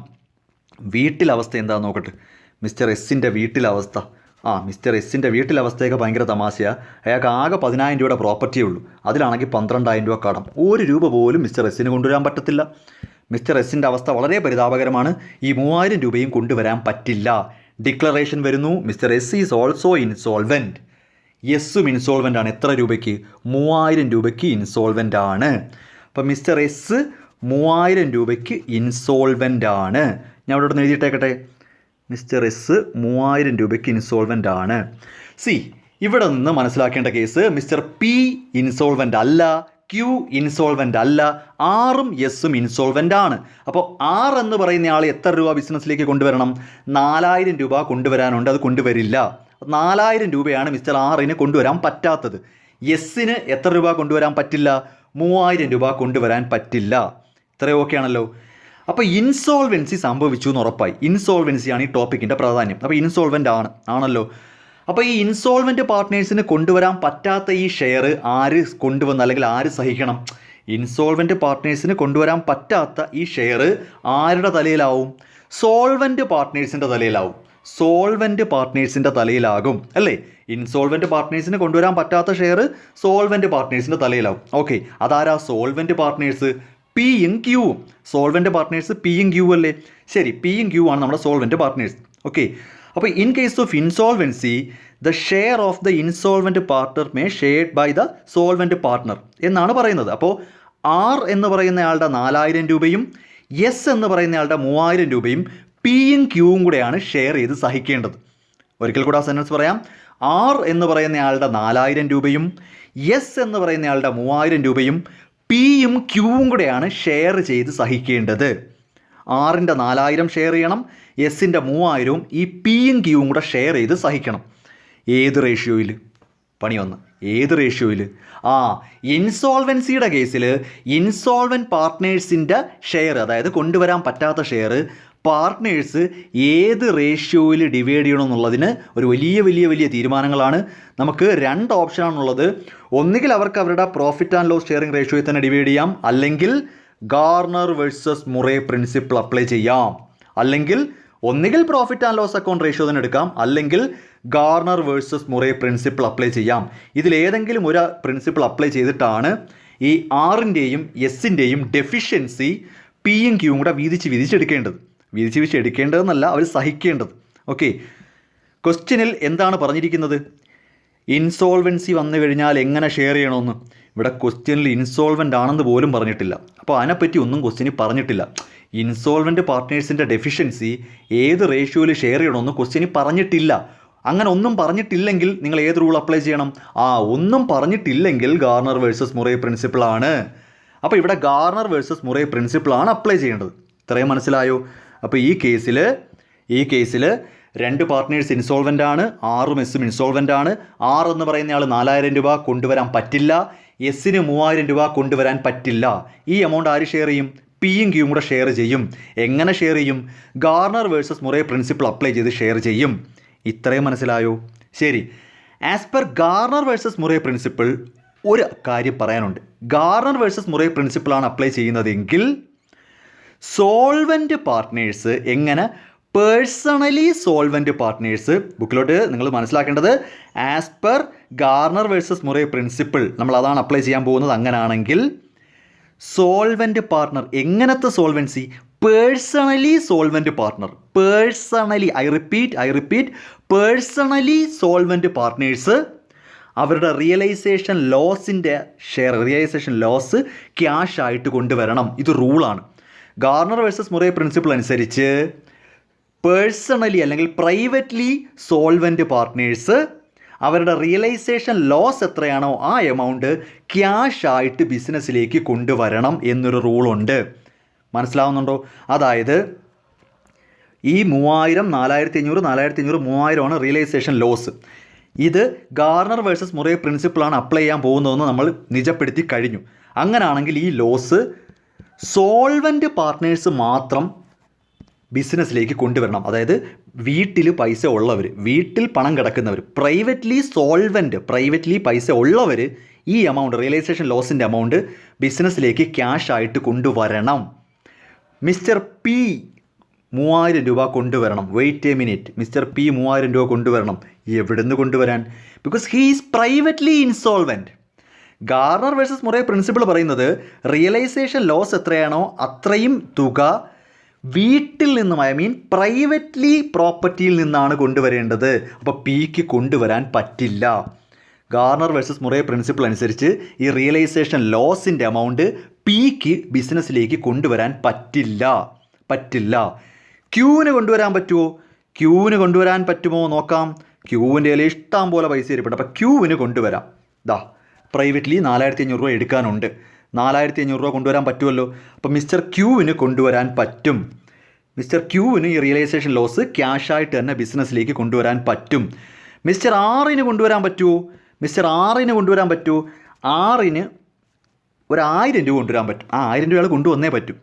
വീട്ടിലവസ്ഥ എന്താണെന്ന് നോക്കട്ടെ. മിസ്റ്റർ എസിൻ്റെ വീട്ടിലവസ്ഥ, മിസ്റ്റർ എസിൻ്റെ വീട്ടിലവസ്ഥയൊക്കെ ഭയങ്കര തമാശയാണ്. അയാൾക്ക് ആകെ 10000 രൂപയുടെ പ്രോപ്പർട്ടിയേ ഉള്ളൂ. അതിലാണെങ്കിൽ 12000 രൂപ കടം. 1 രൂപ പോലും മിസ്റ്റർ എസിന് കൊണ്ടുവരാൻ പറ്റത്തില്ല. മിസ്റ്റർ എസിൻ്റെ അവസ്ഥ വളരെ പരിതാപകരമാണ്. ഈ 3000 രൂപയും കൊണ്ടുവരാൻ പറ്റില്ല. ഡിക്ലറേഷൻ വരുന്നു, mister S is also insolvent. എസ്സും ഇൻസോൾവെൻ്റ് ആണ്. എത്ര രൂപയ്ക്ക്? 3000 രൂപയ്ക്ക് ഇൻസോൾവെൻ്റ് ആണ്. അപ്പം മിസ്റ്റർ എസ് 3000 രൂപയ്ക്ക് ഇൻസോൾവെൻ്റ് ആണ്. ഞാൻ ഇവിടെ നിന്ന് എഴുതിയിട്ടേക്കട്ടെ, മിസ്റ്റർ എസ് 3000 രൂപയ്ക്ക് ഇൻസോൾവെൻ്റ് ആണ്. ഇവിടെ നിന്ന് മനസ്സിലാക്കേണ്ട കേസ്, മിസ്റ്റർ പി ഇൻസോൾവെൻ്റ് അല്ല, ക്യൂ ഇൻസോൾവെൻ്റ് അല്ല, ആറും എസും ഇൻസോൾവെൻ്റ് ആണ്. അപ്പോൾ ആർ എന്ന് പറയുന്ന ആൾ എത്ര രൂപ ബിസിനസ്സിലേക്ക് കൊണ്ടുവരണം? 4000 രൂപ കൊണ്ടുവരാനുണ്ട്. അത് കൊണ്ടുവരില്ല. 4000 രൂപയാണ് മിസ്റ്റർ ആറിന് കൊണ്ടുവരാൻ പറ്റാത്തത്. എസിന് എത്ര രൂപ കൊണ്ടുവരാൻ പറ്റില്ല? 3000 രൂപ കൊണ്ടുവരാൻ പറ്റില്ല. ഇത്രയും ഓക്കെ ആണല്ലോ. അപ്പോൾ ഇൻസോൾവെൻസി സംഭവിച്ചു എന്ന് ഉറപ്പായി. ഇൻസോൾവെൻസിയാണ് ഈ ടോപ്പിക്കിൻ്റെ പ്രാധാന്യം. അപ്പോൾ ഇൻസോൾവെൻ്റ് ആണല്ലോ. അപ്പോൾ ഈ ഇൻസോൾവെൻ്റ് പാർട്ട്നേഴ്സിന് കൊണ്ടുവരാൻ പറ്റാത്ത ഈ ഷെയർ ആര് കൊണ്ടുവന്ന്, അല്ലെങ്കിൽ ആര് സഹിക്കണം? ഇൻസോൾവെൻ്റ് പാർട്ട്നേഴ്സിന് കൊണ്ടുവരാൻ പറ്റാത്ത ഈ ഷെയർ ആരുടെ തലയിലാവും? സോൾവെൻ്റ് പാർട്ട്നേഴ്സിൻ്റെ തലയിലാവും. സോൾവെൻ്റ് പാർട്ട്നേഴ്സിൻ്റെ തലയിലാകും അല്ലേ? ഇൻസോൾവെൻ്റ് പാർട്ട്നേഴ്സിന് കൊണ്ടുവരാൻ പറ്റാത്ത ഷെയർ സോൾവെൻ്റ് പാർട്ട്നേഴ്സിൻ്റെ തലയിലാവും. ഓക്കെ, അതാരാ സോൾവെൻ്റ് പാർട്ട്നേഴ്സ്? പിയും ക്യൂവും. സോൾവെൻ്റ് പാർട്ട്നേഴ്സ് പിയും ക്യൂ അല്ലേ? ശരി, പിയും ക്യൂ ആണ് നമ്മുടെ സോൾവെൻ്റ് പാർട്ട്നേഴ്സ്. ഓക്കെ, അപ്പോൾ in case of insolvency the share of the insolvent partner may shared by the solvent partner എന്നാണ് പറയുന്നത്. അപ്പോൾ ആർ എന്ന് പറയുന്നയാളുടെ 4000 രൂപയും എസ് എന്ന് പറയുന്നയാളുടെ 3000 രൂപയും പിയും ക്യൂവും കൂടെയാണ് ഷെയർ ചെയ്ത് സഹിക്കേണ്ടത്. ഒരിക്കൽ കൂടെ ആ സെൻറ്റൻസ് പറയാം. ആർ എന്ന് പറയുന്നയാളുടെ 4000 രൂപയും എസ് എന്ന് പറയുന്നയാളുടെ 3000 രൂപയും പിയും ക്യൂവും കൂടെയാണ് ഷെയർ ചെയ്ത് സഹിക്കേണ്ടത്. ആറിൻ്റെ 4000 ഷെയർ ചെയ്യണം, എസിൻ്റെ 3000ഉം ഈ പിയും ക്യൂവും കൂടെ ഷെയർ ചെയ്ത് സഹിക്കണം. ഏത് റേഷ്യോയിൽ? പണി വന്ന് ഏത് റേഷ്യോയിൽ? ഇൻസോൾവൻസിയുടെ കേസിൽ ഇൻസോൾവെൻ്റ് പാർട്ട്നേഴ്സിൻ്റെ ഷെയർ, അതായത് കൊണ്ടുവരാൻ പറ്റാത്ത ഷെയർ പാർട്ട്നേഴ്സ് ഏത് റേഷ്യോയിൽ ഡിവൈഡ് ചെയ്യണമെന്നുള്ളതിന് ഒരു വലിയ തീരുമാനങ്ങളാണ്. നമുക്ക് 2 ഓപ്ഷനാണുള്ളത്. ഒന്നുകിൽ അവർക്ക് അവരുടെ പ്രോഫിറ്റ് ആൻഡ് ലോസ് ഷെയറിംഗ് റേഷ്യോയിൽ തന്നെ ഡിവൈഡ് ചെയ്യാം, അല്ലെങ്കിൽ Garner versus Murray principle apply ചെയ്യാം. അല്ലെങ്കിൽ ഒന്നുകിൽ profit and loss account ratio തന്നെ എടുക്കാം, അല്ലെങ്കിൽ Garner versus Murray principle apply ചെയ്യാം. ഇതിലേതെങ്കിലും ഒരു പ്രിൻസിപ്പിൾ അപ്ലൈ ചെയ്തിട്ടാണ് ഈ ആറിൻ്റെയും എസിൻ്റെയും ഡെഫിഷ്യൻസി പിയും ക്യൂവും കൂടെ വീതിച്ചെടുക്കേണ്ടത്. വീതിച്ചെടുക്കേണ്ടതെന്നല്ല, അവർ സഹിക്കേണ്ടത്. ഓക്കെ, ക്വസ്റ്റ്യനിൽ എന്താണ് പറഞ്ഞിരിക്കുന്നത്? ഇൻസോൾവൻസി വന്നു കഴിഞ്ഞാൽ എങ്ങനെ ഷെയർ ചെയ്യണമെന്ന്. ഇവിടെ ക്വസ്റ്റ്യനിൽ ഇൻസോൾവെൻ്റ് ആണെന്ന് പോലും പറഞ്ഞിട്ടില്ല. അപ്പോൾ അതിനെപ്പറ്റി ഒന്നും ക്വസ്റ്റ്യനിൽ പറഞ്ഞിട്ടില്ല. ഇൻസോൾവെൻ്റ് പാർട്ട്നേഴ്സിൻ്റെ ഡെഫിഷ്യൻസി ഏത് റേഷ്യോയിൽ ഷെയർ ചെയ്യണമെന്ന് ക്വസ്റ്റ്യനിൽ പറഞ്ഞിട്ടില്ല. അങ്ങനെ ഒന്നും പറഞ്ഞിട്ടില്ലെങ്കിൽ നിങ്ങൾ ഏത് റൂൾ അപ്ലൈ ചെയ്യണം? ഒന്നും പറഞ്ഞിട്ടില്ലെങ്കിൽ ഗാർണർ വേഴ്സസ് മുറേ പ്രിൻസിപ്പിളാണ്. അപ്പോൾ ഇവിടെ ഗാർണർ വേഴ്സസ് മുറേ പ്രിൻസിപ്പിളാണ് അപ്ലൈ ചെയ്യേണ്ടത്. ഇത്രയും മനസ്സിലായോ? അപ്പോൾ ഈ കേസിൽ 2 പാർട്ട്നേഴ്സ് ഇൻസോൾവെൻ്റ് ആണ്, ആറും എസും ഇൻസോൾവെൻ്റ് ആണ്. ആർ എന്ന് പറയുന്ന ആൾ 4000 രൂപ കൊണ്ടുവരാൻ പറ്റില്ല, എസിന് 3000 രൂപ കൊണ്ടുവരാൻ പറ്റില്ല. ഈ എമൗണ്ട് ആര് ഷെയർ ചെയ്യും? പിയും ക്യൂവും കൂടെ ഷെയർ ചെയ്യും. എങ്ങനെ ഷെയർ ചെയ്യും? Garner versus Murray principle apply ചെയ്ത് ഷെയർ ചെയ്യും. ഇത്രയും മനസ്സിലായോ? ശരി, as per Garner versus Murray principle ഒരു കാര്യം പറയാനുണ്ട്. ഗാർണർ വേഴ്സസ് മുറേ പ്രിൻസിപ്പിളാണ് അപ്ലൈ ചെയ്യുന്നതെങ്കിൽ സോൾവെൻ്റ് പാർട്ട്നേഴ്സ് എങ്ങനെ പേഴ്സണലി സോൾവെൻ്റ് പാർട്ട്നേഴ്സ്, ബുക്കിലോട്ട് നിങ്ങൾ മനസ്സിലാക്കേണ്ടത് as per Garner versus Murray principle നമ്മൾ അതാണ് അപ്ലൈ ചെയ്യാൻ പോകുന്നത്. അങ്ങനെയാണെങ്കിൽ സോൾവെൻ്റ് പാർട്ട്ണർ എങ്ങനത്തെ solvency? Personally solvent partner. Personally, I repeat personally solvent partners അവരുടെ റിയലൈസേഷൻ ലോസ് ക്യാഷ് ആയിട്ട് കൊണ്ടുവരണം. ഇത് റൂളാണ്. ഗാർണർ വേഴ്സസ് മുറേ പ്രിൻസിപ്പിൾ അനുസരിച്ച് പേഴ്സണലി അല്ലെങ്കിൽ പ്രൈവറ്റ്ലി സോൾവെൻ്റ് പാർട്ട്നേഴ്സ് അവരുടെ റിയലൈസേഷൻ ലോസ് എത്രയാണോ ആ എമൗണ്ട് ക്യാഷ് ആയിട്ട് ബിസിനസ്സിലേക്ക് കൊണ്ടുവരണം എന്നൊരു റൂളുണ്ട്. മനസ്സിലാവുന്നുണ്ടോ? അതായത് ഈ 3000, 4500, 3000 റിയലൈസേഷൻ ലോസ്. ഇത് ഗാർണർ വേഴ്സസ് മുറേ പ്രിൻസിപ്പിളാണ് അപ്ലൈ ചെയ്യാൻ പോകുന്നതെന്ന് നമ്മൾ നിജപ്പെടുത്തി കഴിഞ്ഞു. അങ്ങനെയാണെങ്കിൽ ഈ ലോസ് സോൾവെൻ്റ് പാർട്ട്നേഴ്സ് മാത്രം ബിസിനസ്സിലേക്ക് കൊണ്ടുവരണം. അതായത് വീട്ടിൽ പൈസ ഉള്ളവർ, വീട്ടിൽ പണം കിടക്കുന്നവർ, പ്രൈവറ്റ്ലി പൈസ ഉള്ളവർ ഈ എമൗണ്ട് റിയലൈസേഷൻ ലോസിൻ്റെ എമൗണ്ട് ബിസിനസ്സിലേക്ക് ക്യാഷ് ആയിട്ട് കൊണ്ടുവരണം. മിസ്റ്റർ പി 3000 രൂപ കൊണ്ടുവരണം. Wait a minute, mister P 3000 രൂപ കൊണ്ടുവരണം. എവിടുന്ന് കൊണ്ടുവരാൻ? Because he is privately insolvent. Garner versus Murray principle പറയുന്നത് റിയലൈസേഷൻ ലോസ് എത്രയാണോ അത്രയും തുക വീട്ടിൽ നിന്നും, ഐ മീൻ പ്രൈവറ്റ്ലി പ്രോപ്പർട്ടിയിൽ നിന്നാണ് കൊണ്ടുവരേണ്ടത്. അപ്പോൾ പിക്ക് കൊണ്ടുവരാൻ പറ്റില്ല. ഗാർണർ വേഴ്സസ് മുറേ പ്രിൻസിപ്പിൾ അനുസരിച്ച് ഈ റിയലൈസേഷൻ ലോസിൻ്റെ എമൗണ്ട് പിക്ക് ബിസിനസ്സിലേക്ക് കൊണ്ടുവരാൻ പറ്റില്ല. ക്യൂവിന് കൊണ്ടുവരാൻ പറ്റുമോ? ക്യൂവിന് കൊണ്ടുവരാൻ പറ്റുമോ നോക്കാം. ക്യൂവിൻ്റെ കയ്യിൽ ഇഷ്ടം പോലെ പൈസ ഇരിപ്പുണ്ട്. അപ്പോൾ ക്യൂവിന് കൊണ്ടുവരാം. പ്രൈവറ്റ്ലി 4500 രൂപ എടുക്കാനുണ്ട്. 4500 രൂപ കൊണ്ടുവരാൻ പറ്റുമല്ലോ. അപ്പോൾ മിസ്റ്റർ ക്യൂവിന് കൊണ്ടുവരാൻ പറ്റും. മിസ്റ്റർ ക്യൂവിന് ഈ റിയലൈസേഷൻ ലോസ് ക്യാഷായിട്ട് തന്നെ ബിസിനസ്സിലേക്ക് കൊണ്ടുവരാൻ പറ്റും. മിസ്റ്റർ ആറിന് കൊണ്ടുവരാൻ പറ്റുമോ? മിസ്റ്റർ ആറിന് കൊണ്ടുവരാൻ പറ്റുമോ? ആറിന് 1000 രൂപ കൊണ്ടുവരാൻ പറ്റും. ആ 1000 രൂപ കൊണ്ടുവന്നേ പറ്റും.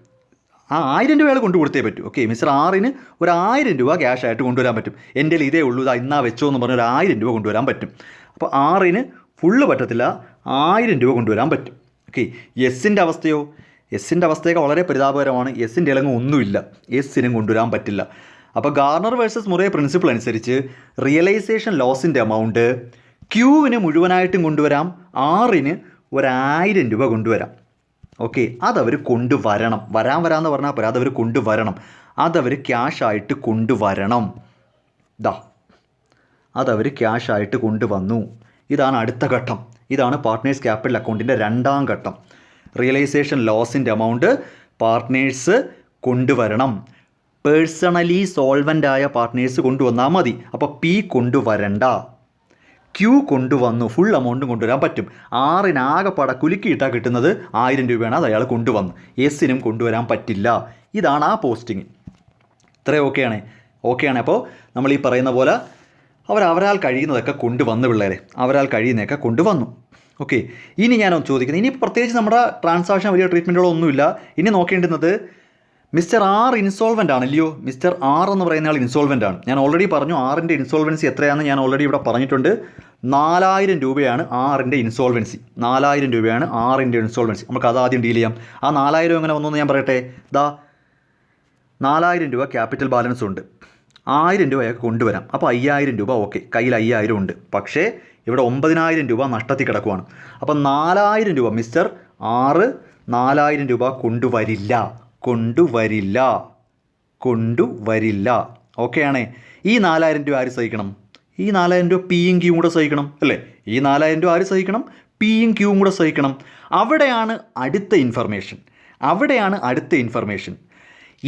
ആ 1000 രൂപ കൊണ്ടു കൊടുത്തേ പറ്റൂ. ഓക്കെ, മിസ്റ്റർ ആറിന് 1000 രൂപ ക്യാഷായിട്ട് കൊണ്ടുവരാൻ പറ്റും. എൻ്റെ ഇതേ ഉള്ളൂ, ഇന്നാ വെച്ചോ എന്ന് പറഞ്ഞ് 1000 രൂപ കൊണ്ടുവരാൻ പറ്റും. അപ്പോൾ ആറിന് ഫുള്ള് പറ്റത്തില്ല, 1000 രൂപ കൊണ്ടുവരാൻ പറ്റും. ഓക്കെ, എസിൻ്റെ അവസ്ഥയോ? എസിൻ്റെ അവസ്ഥയൊക്കെ വളരെ പരിതാപകരമാണ്. എസിൻ്റെ ഇളങ്ങ് ഒന്നുമില്ല, എസിനും കൊണ്ടുവരാൻ പറ്റില്ല. അപ്പോൾ ഗാർണർ വേഴ്സസ് മുറേ പ്രിൻസിപ്പിൾ അനുസരിച്ച് റിയലൈസേഷൻ ലോസിൻ്റെ എമൗണ്ട് ക്യൂവിന് മുഴുവനായിട്ടും കൊണ്ടുവരാം, ആറിന് 1000 രൂപ കൊണ്ടുവരാം. ഓക്കെ, അതവർ കൊണ്ടുവരണം. വരാമെന്ന് പറഞ്ഞാൽ പോരാ, അതവർ കൊണ്ടുവരണം. അതവർ ക്യാഷായിട്ട് കൊണ്ടുവരണം. അതവർ ക്യാഷായിട്ട് കൊണ്ടുവന്നു. ഇതാണ് അടുത്ത ഘട്ടം. ഇതാണ് പാർട്ട്നേഴ്സ് ക്യാപിറ്റൽ അക്കൗണ്ടിൻ്റെ രണ്ടാം ഘട്ടം. റിയലൈസേഷൻ ലോസിൻ്റെ എമൗണ്ട് പാർട്ട്നേഴ്സ് കൊണ്ടുവരണം. പേഴ്സണലി സോൾവൻ്റ് ആയ പാർട്ട്നേഴ്സ് കൊണ്ടുവന്നാൽ മതി. അപ്പോൾ പി കൊണ്ടുവരണ്ട. ക്യൂ കൊണ്ടുവന്നു, ഫുൾ എമൗണ്ടും കൊണ്ടുവരാൻ പറ്റും. ആറിന് ആകെപ്പാടെ കുലുക്കിയിട്ടാൽ കിട്ടുന്നത് 1000 രൂപയാണ്. അത് അയാൾ കൊണ്ടുവന്നു. എസിനും കൊണ്ടുവരാൻ പറ്റില്ല. ഇതാണ് ആ പോസ്റ്റിങ്. ഇത്രയും ഓക്കെയാണ്. അപ്പോൾ നമ്മൾ ഈ പറയുന്ന പോലെ അവരാൽ കഴിയുന്നതൊക്കെ കൊണ്ടുവന്നു. പിള്ളേരെ അവരാൽ കഴിയുന്നതൊക്കെ കൊണ്ടുവന്നു. ഓക്കെ, ഇനി ഞാനൊന്ന് ചോദിക്കുന്നത്, ഇനി പ്രത്യേകിച്ച് നമ്മുടെ ട്രാൻസാക്ഷൻ വലിയ ട്രീറ്റ്മെൻറ്റുകളൊന്നുമില്ല. ഇനി നോക്കേണ്ടുന്നത് മിസ്റ്റർ ആർ ഇൻസോൾവൻ്റ് ആണല്ലയോ. മിസ്റ്റർ ആർ എന്ന് പറയുന്ന ആൾ ഇൻസോൾവൻ്റ് ആണ്. ഞാൻ ഓൾറെഡി പറഞ്ഞു ആറിൻ്റെ ഇൻസോൾവൻസി എത്രയാണെന്ന് ഞാൻ ഓൾറെഡി ഇവിടെ പറഞ്ഞിട്ടുണ്ട്. 4000 രൂപയാണ് ആറിൻ്റെ ഇൻസോൾവൻസി. 4000 രൂപയാണ് ആറിൻ്റെ ഇൻസോൾവൻസി. നമുക്ക് അത് ആദ്യം ഡീൽ ചെയ്യാം. ആ 4000 എങ്ങനെ വന്നു ഞാൻ പറയട്ടെ. 4000 രൂപ ക്യാപിറ്റൽ ബാലൻസ് ഉണ്ട്. 1000 രൂപ അയാൾക്ക് കൊണ്ടുവരാം. അപ്പോൾ 5000 രൂപ ഓക്കെ, കയ്യിൽ 5000 ഉണ്ട്. പക്ഷേ ഇവിടെ 9000 രൂപ നഷ്ടത്തിൽ കിടക്കുവാണ്. അപ്പം 4000 രൂപ മിസ്റ്റർ ആറ് 4000 രൂപ കൊണ്ടുവരില്ല. ഓക്കെയാണേ. ഈ 4000 രൂപ ആര് സഹിക്കണം? ഈ 4000 രൂപ പിയും ക്യൂവും കൂടെ സഹിക്കണം അല്ലേ? ഈ 4000 രൂപ ആര് സഹിക്കണം? പിയും ക്യൂവും കൂടെ സഹിക്കണം. അവിടെയാണ് അടുത്ത ഇൻഫർമേഷൻ.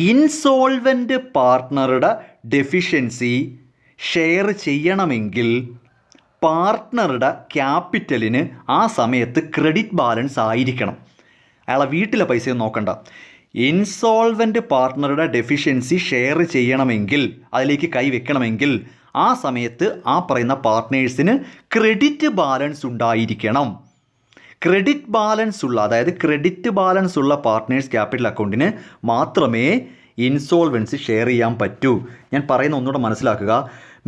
ഇൻസോൾവൻ്റ് പാർട്ട്ണറുടെ ഡെഫിഷ്യൻസി ഷെയർ ചെയ്യണമെങ്കിൽ പാർട്ട്ണറുടെ ക്യാപിറ്റലിന് ആ സമയത്ത് ക്രെഡിറ്റ് ബാലൻസ് ആയിരിക്കണം. അയാളെ വീട്ടിലെ പൈസയൊന്നും നോക്കണ്ട. ഇൻസോൾവൻ്റ് പാർട്ട്ണറുടെ ഡെഫിഷ്യൻസി ഷെയർ ചെയ്യണമെങ്കിൽ, അതിലേക്ക് കൈവെക്കണമെങ്കിൽ ആ സമയത്ത് ആ പറയുന്ന പാർട്ട്നേഴ്സിന് ക്രെഡിറ്റ് ബാലൻസ് ഉണ്ടായിരിക്കണം. ക്രെഡിറ്റ് ബാലൻസ് ഉള്ള പാർട്ട്നേഴ്സ് ക്യാപിറ്റൽ അക്കൗണ്ടിന് മാത്രമേ ഇൻസോൾവൻസി ഷെയർ ചെയ്യാൻ പറ്റൂ. ഞാൻ പറയുന്ന ഒന്നുകൂടെ മനസ്സിലാക്കുക.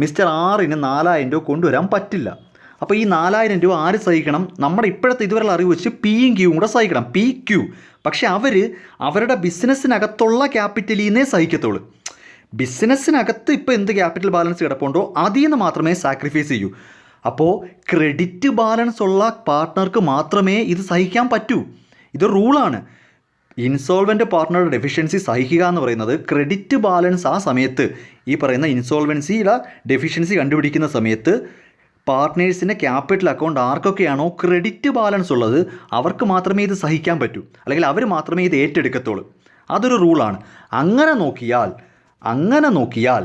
മിസ്റ്റർ ആറിന് 4000 രൂപ കൊണ്ടുവരാൻ പറ്റില്ല. അപ്പോൾ ഈ 4000 രൂപ ആര് സഹിക്കണം? നമ്മുടെ ഇപ്പോഴത്തെ ഇതുവരെയുള്ള അറിവ് വെച്ച് പിയും ക്യൂവും കൂടെ സഹിക്കണം. P Q. പക്ഷേ അവരുടെ ബിസിനസ്സിനകത്തുള്ള ക്യാപിറ്റലിൽ നിന്നേ സഹിക്കത്തുള്ളൂ. ബിസിനസ്സിനകത്ത് ഇപ്പോൾ എന്ത് ക്യാപിറ്റൽ ബാലൻസ് കിടപ്പുണ്ടോ അതിൽ നിന്ന് മാത്രമേ സാക്രിഫൈസ് ചെയ്യൂ. അപ്പോൾ ക്രെഡിറ്റ് ബാലൻസ് ഉള്ള പാർട്ട്ണർക്ക് മാത്രമേ ഇത് സഹിക്കാൻ പറ്റൂ. ഇത് റൂളാണ്. ഇൻസോൾവൻ്റ് പാർട്ട്ണറുടെ ഡെഫിഷ്യൻസി സഹിക്കുക എന്ന് പറയുന്നത് ക്രെഡിറ്റ് ബാലൻസ് ആ സമയത്ത് ഈ പറയുന്ന ഇൻസോൾവൻസിയുടെ ഡെഫിഷ്യൻസി കണ്ടുപിടിക്കുന്ന സമയത്ത് പാർട്ട്നേഴ്സിൻ്റെ ക്യാപിറ്റൽ അക്കൗണ്ട് ആർക്കൊക്കെയാണോ ക്രെഡിറ്റ് ബാലൻസ് ഉള്ളത് അവർക്ക് മാത്രമേ ഇത് സഹിക്കാൻ പറ്റൂ. അല്ലെങ്കിൽ അവർ മാത്രമേ ഇത് ഏറ്റെടുക്കത്തുള്ളൂ. അതൊരു റൂളാണ്. അങ്ങനെ നോക്കിയാൽ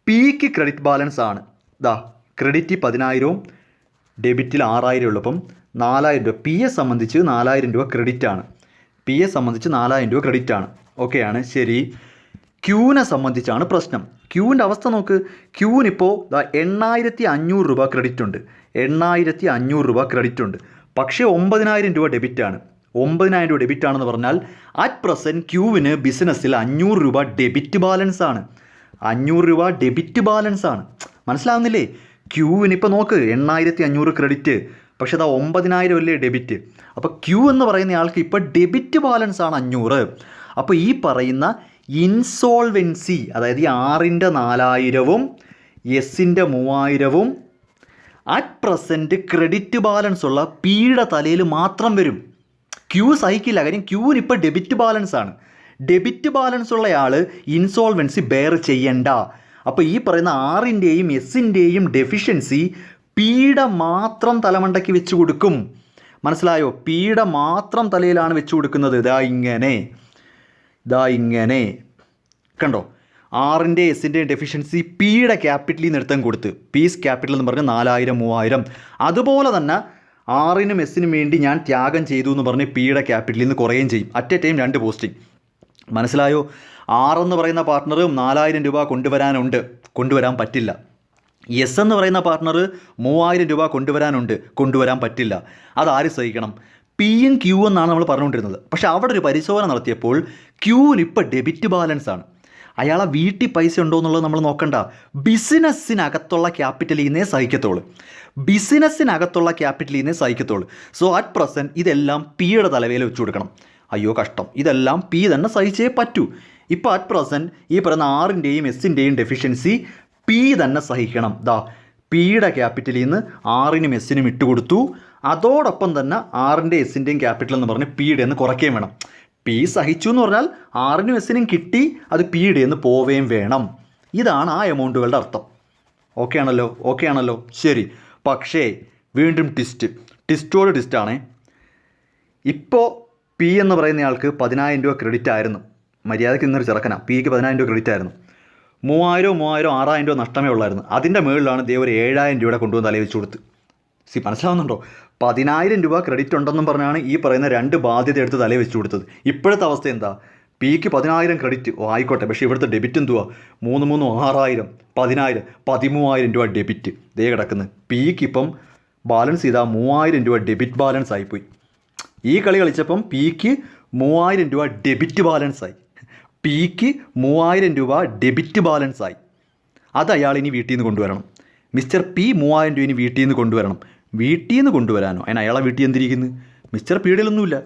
പിക്ക് ക്രെഡിറ്റ് ബാലൻസ് ആണ്. ക്രെഡിറ്റ് 10000 ഡെബിറ്റിൽ 6000 ഉള്ളപ്പം 4000 രൂപ പിയെ സംബന്ധിച്ച് 4000 രൂപ ക്രെഡിറ്റ് ആണ്. ഓക്കെയാണ്, ശരി. ക്യൂവിനെ സംബന്ധിച്ചാണ് പ്രശ്നം. ക്യൂവിൻ്റെ അവസ്ഥ നോക്ക്. ക്യൂവിനിപ്പോൾ 8500 രൂപ ക്രെഡിറ്റ് ഉണ്ട്. 8500 രൂപ ക്രെഡിറ്റ് ഉണ്ട്. പക്ഷേ 9000 രൂപ ഡെബിറ്റാണ്. 9000 രൂപ ഡെബിറ്റാണെന്ന് പറഞ്ഞാൽ അറ്റ് പ്രസൻറ്റ് ക്യൂവിന് ബിസിനസ്സിൽ 500 രൂപ ഡെബിറ്റ് ബാലൻസ് ആണ്. 500 രൂപ ഡെബിറ്റ് ബാലൻസ് ആണ്. മനസ്സിലാവുന്നില്ലേ? ക്യൂവിനിപ്പോൾ നോക്ക് 8500 ക്രെഡിറ്റ്, പക്ഷേ അതാ 9,000 അല്ലേ ഡെബിറ്റ്. അപ്പോൾ ക്യൂ എന്ന് പറയുന്ന ആൾക്ക് ഇപ്പോൾ ഡെബിറ്റ് ബാലൻസ് ആണ് 500. അപ്പോൾ ഈ പറയുന്ന ഇൻസോൾവെൻസി, അതായത് ഈ 6ൻ്റെ 4,000-ഉം എസിൻ്റെ 3,000-ഉം അറ്റ് പ്രസൻറ്റ് ക്രെഡിറ്റ് ബാലൻസ് ഉള്ള പിയുടെ തലയിൽ മാത്രം വരും. ക്യൂ സഹിക്കില്ല. കാര്യം ക്യൂവിന് ഇപ്പോൾ ഡെബിറ്റ് ബാലൻസ് ആണ്. ഡെബിറ്റ് ബാലൻസ് ഉള്ളയാൾ ഇൻസോൾവെൻസി ബെയർ ചെയ്യണ്ട. അപ്പോൾ ഈ പറയുന്ന 6ൻ്റെയും എസിൻ്റെയും ഡെഫിഷ്യൻസി പിയുടെ മാത്രം തലമണ്ടയ്ക്ക് വെച്ച് കൊടുക്കും. മനസ്സിലായോ? പിയുടെ മാത്രം തലയിലാണ് വെച്ച് കൊടുക്കുന്നത്. ഇതാ ഇങ്ങനെ കണ്ടോ, 6ൻ്റെ എസിൻ്റെയും ഡെഫിഷ്യൻസി പിയുടെ ക്യാപിറ്റലിൽ നിന്ന് എടുത്തും കൊടുത്ത്, പീസ് ക്യാപിറ്റൽ എന്ന് പറഞ്ഞ് 4,000 3,000. അതുപോലെ തന്നെ 6നും എസിനും വേണ്ടി ഞാൻ ത്യാഗം ചെയ്തു എന്ന് പറഞ്ഞ് പിയുടെ ക്യാപിറ്റലിൽ നിന്ന് കുറയുകയും ചെയ്യും. At A time 2 posting. മനസ്സിലായോ? 6 എന്ന് പറയുന്ന പാർട്ട്ണർ 4,000 രൂപ കൊണ്ടുവരാൻ പറ്റില്ല. എസ് എന്ന് പറയുന്ന പാർട്ട്ണർ 3,000 രൂപ കൊണ്ടുവരാൻ പറ്റില്ല. അതാര് സഹിക്കണം? പിയും ക്യൂ എന്നാണ് നമ്മൾ പറഞ്ഞുകൊണ്ടിരുന്നത്. പക്ഷേ അവിടെ ഒരു പരിശോധന നടത്തിയപ്പോൾ ക്യൂവിന് ഇപ്പോൾ ഡെബിറ്റ് ബാലൻസ് ആണ്. അയാളെ വീട്ടിൽ പൈസ ഉണ്ടോ എന്നുള്ളത് നമ്മൾ നോക്കണ്ട. ബിസിനസ്സിനകത്തുള്ള ക്യാപിറ്റലിൽ നിന്നേ സഹിക്കത്തുള്ളൂ. സോ അറ്റ് പ്രസൻറ്റ് ഇതെല്ലാം പിയുടെ തലവേല വെച്ച് കൊടുക്കണം. അയ്യോ കഷ്ടം, ഇതെല്ലാം പി തന്നെ സഹിച്ചേ പറ്റൂ. ഇപ്പോൾ അറ്റ് പ്രസൻറ്റ് ഈ പറയുന്ന 6ൻ്റെയും എസിൻ്റെയും ഡെഫിഷ്യൻസി പി തന്നെ സഹിക്കണം. പിയുടെ ക്യാപിറ്റലിൽ നിന്ന് 6നും എസിനും ഇട്ടുകൊടുത്തു. അതോടൊപ്പം തന്നെ 6ൻ്റെ എസിൻ്റെയും ക്യാപിറ്റൽ എന്ന് പറഞ്ഞ് പിയുടെ നിന്ന് കുറയ്ക്കുകയും വേണം. പി സഹിച്ചു എന്ന് പറഞ്ഞാൽ 6നും എസിനും കിട്ടി, അത് പിയുടെ നിന്ന് പോവുകയും വേണം. ഇതാണ് ആ എമൗണ്ടുകളുടെ അർത്ഥം. ഓക്കെ ആണല്ലോ? ശരി. പക്ഷേ വീണ്ടും ടിസ്റ്റോട് ടിസ്റ്റാണേ. ഇപ്പോൾ പി എന്ന് പറയുന്നയാൾക്ക് 10,000 രൂപ ക്രെഡിറ്റ് ആയിരുന്നു. മര്യാദയ്ക്ക് ഇന്നൊരു ചെറുക്കനാ. പിക്ക് 10,000 രൂപ ക്രെഡിറ്റ് ആയിരുന്നു. 3,000 6,000 രൂപ നഷ്ടമേ ഉള്ളായിരുന്നു. അതിൻ്റെ മുകളിലാണ് ഒരു 7,000 രൂപയുടെ കൊണ്ടുവന്ന് തലയിൽ വെച്ച് കൊടുത്ത്. മനസ്സിലാവുന്നുണ്ടോ? 10,000 രൂപ ക്രെഡിറ്റ് ഉണ്ടെന്നും പറഞ്ഞാണ് ഈ പറയുന്ന 2 ബാധ്യത എടുത്ത് തലയിൽ വെച്ച് കൊടുത്തത്. ഇപ്പോഴത്തെ അവസ്ഥ എന്താ? പിക്ക് 10,000 ക്രെഡിറ്റ് ആയിക്കോട്ടെ, പക്ഷേ ഇവിടുത്തെ ഡെബിറ്റ് എന്തുവാ? 3 6,000 10,000 13,000 രൂപ ഡെബിറ്റ് ദേ കിടക്കുന്നത്. പിക്ക് ഇപ്പം ബാലൻസ് ചെയ്താൽ 3,000 രൂപ ഡെബിറ്റ് ബാലൻസ് ആയിപ്പോയി. ഈ കളി കളിച്ചപ്പം പിക്ക് 3,000 രൂപ ഡെബിറ്റ് ബാലൻസായി. അത് അയാൾ ഇനി വീട്ടിൽ നിന്ന് കൊണ്ടുവരണം. മിസ്റ്റർ പി 3,000 രൂപ ഇനി വീട്ടിൽ നിന്ന് കൊണ്ടുവരണം. വീട്ടിൽ നിന്ന് കൊണ്ടുവരാനോ? അതിന് അയാളെ വീട്ടിൽ എന്തിരിക്കുന്നു? മിസ്റ്റർ പിയുടെയിലൊന്നുമില്ല.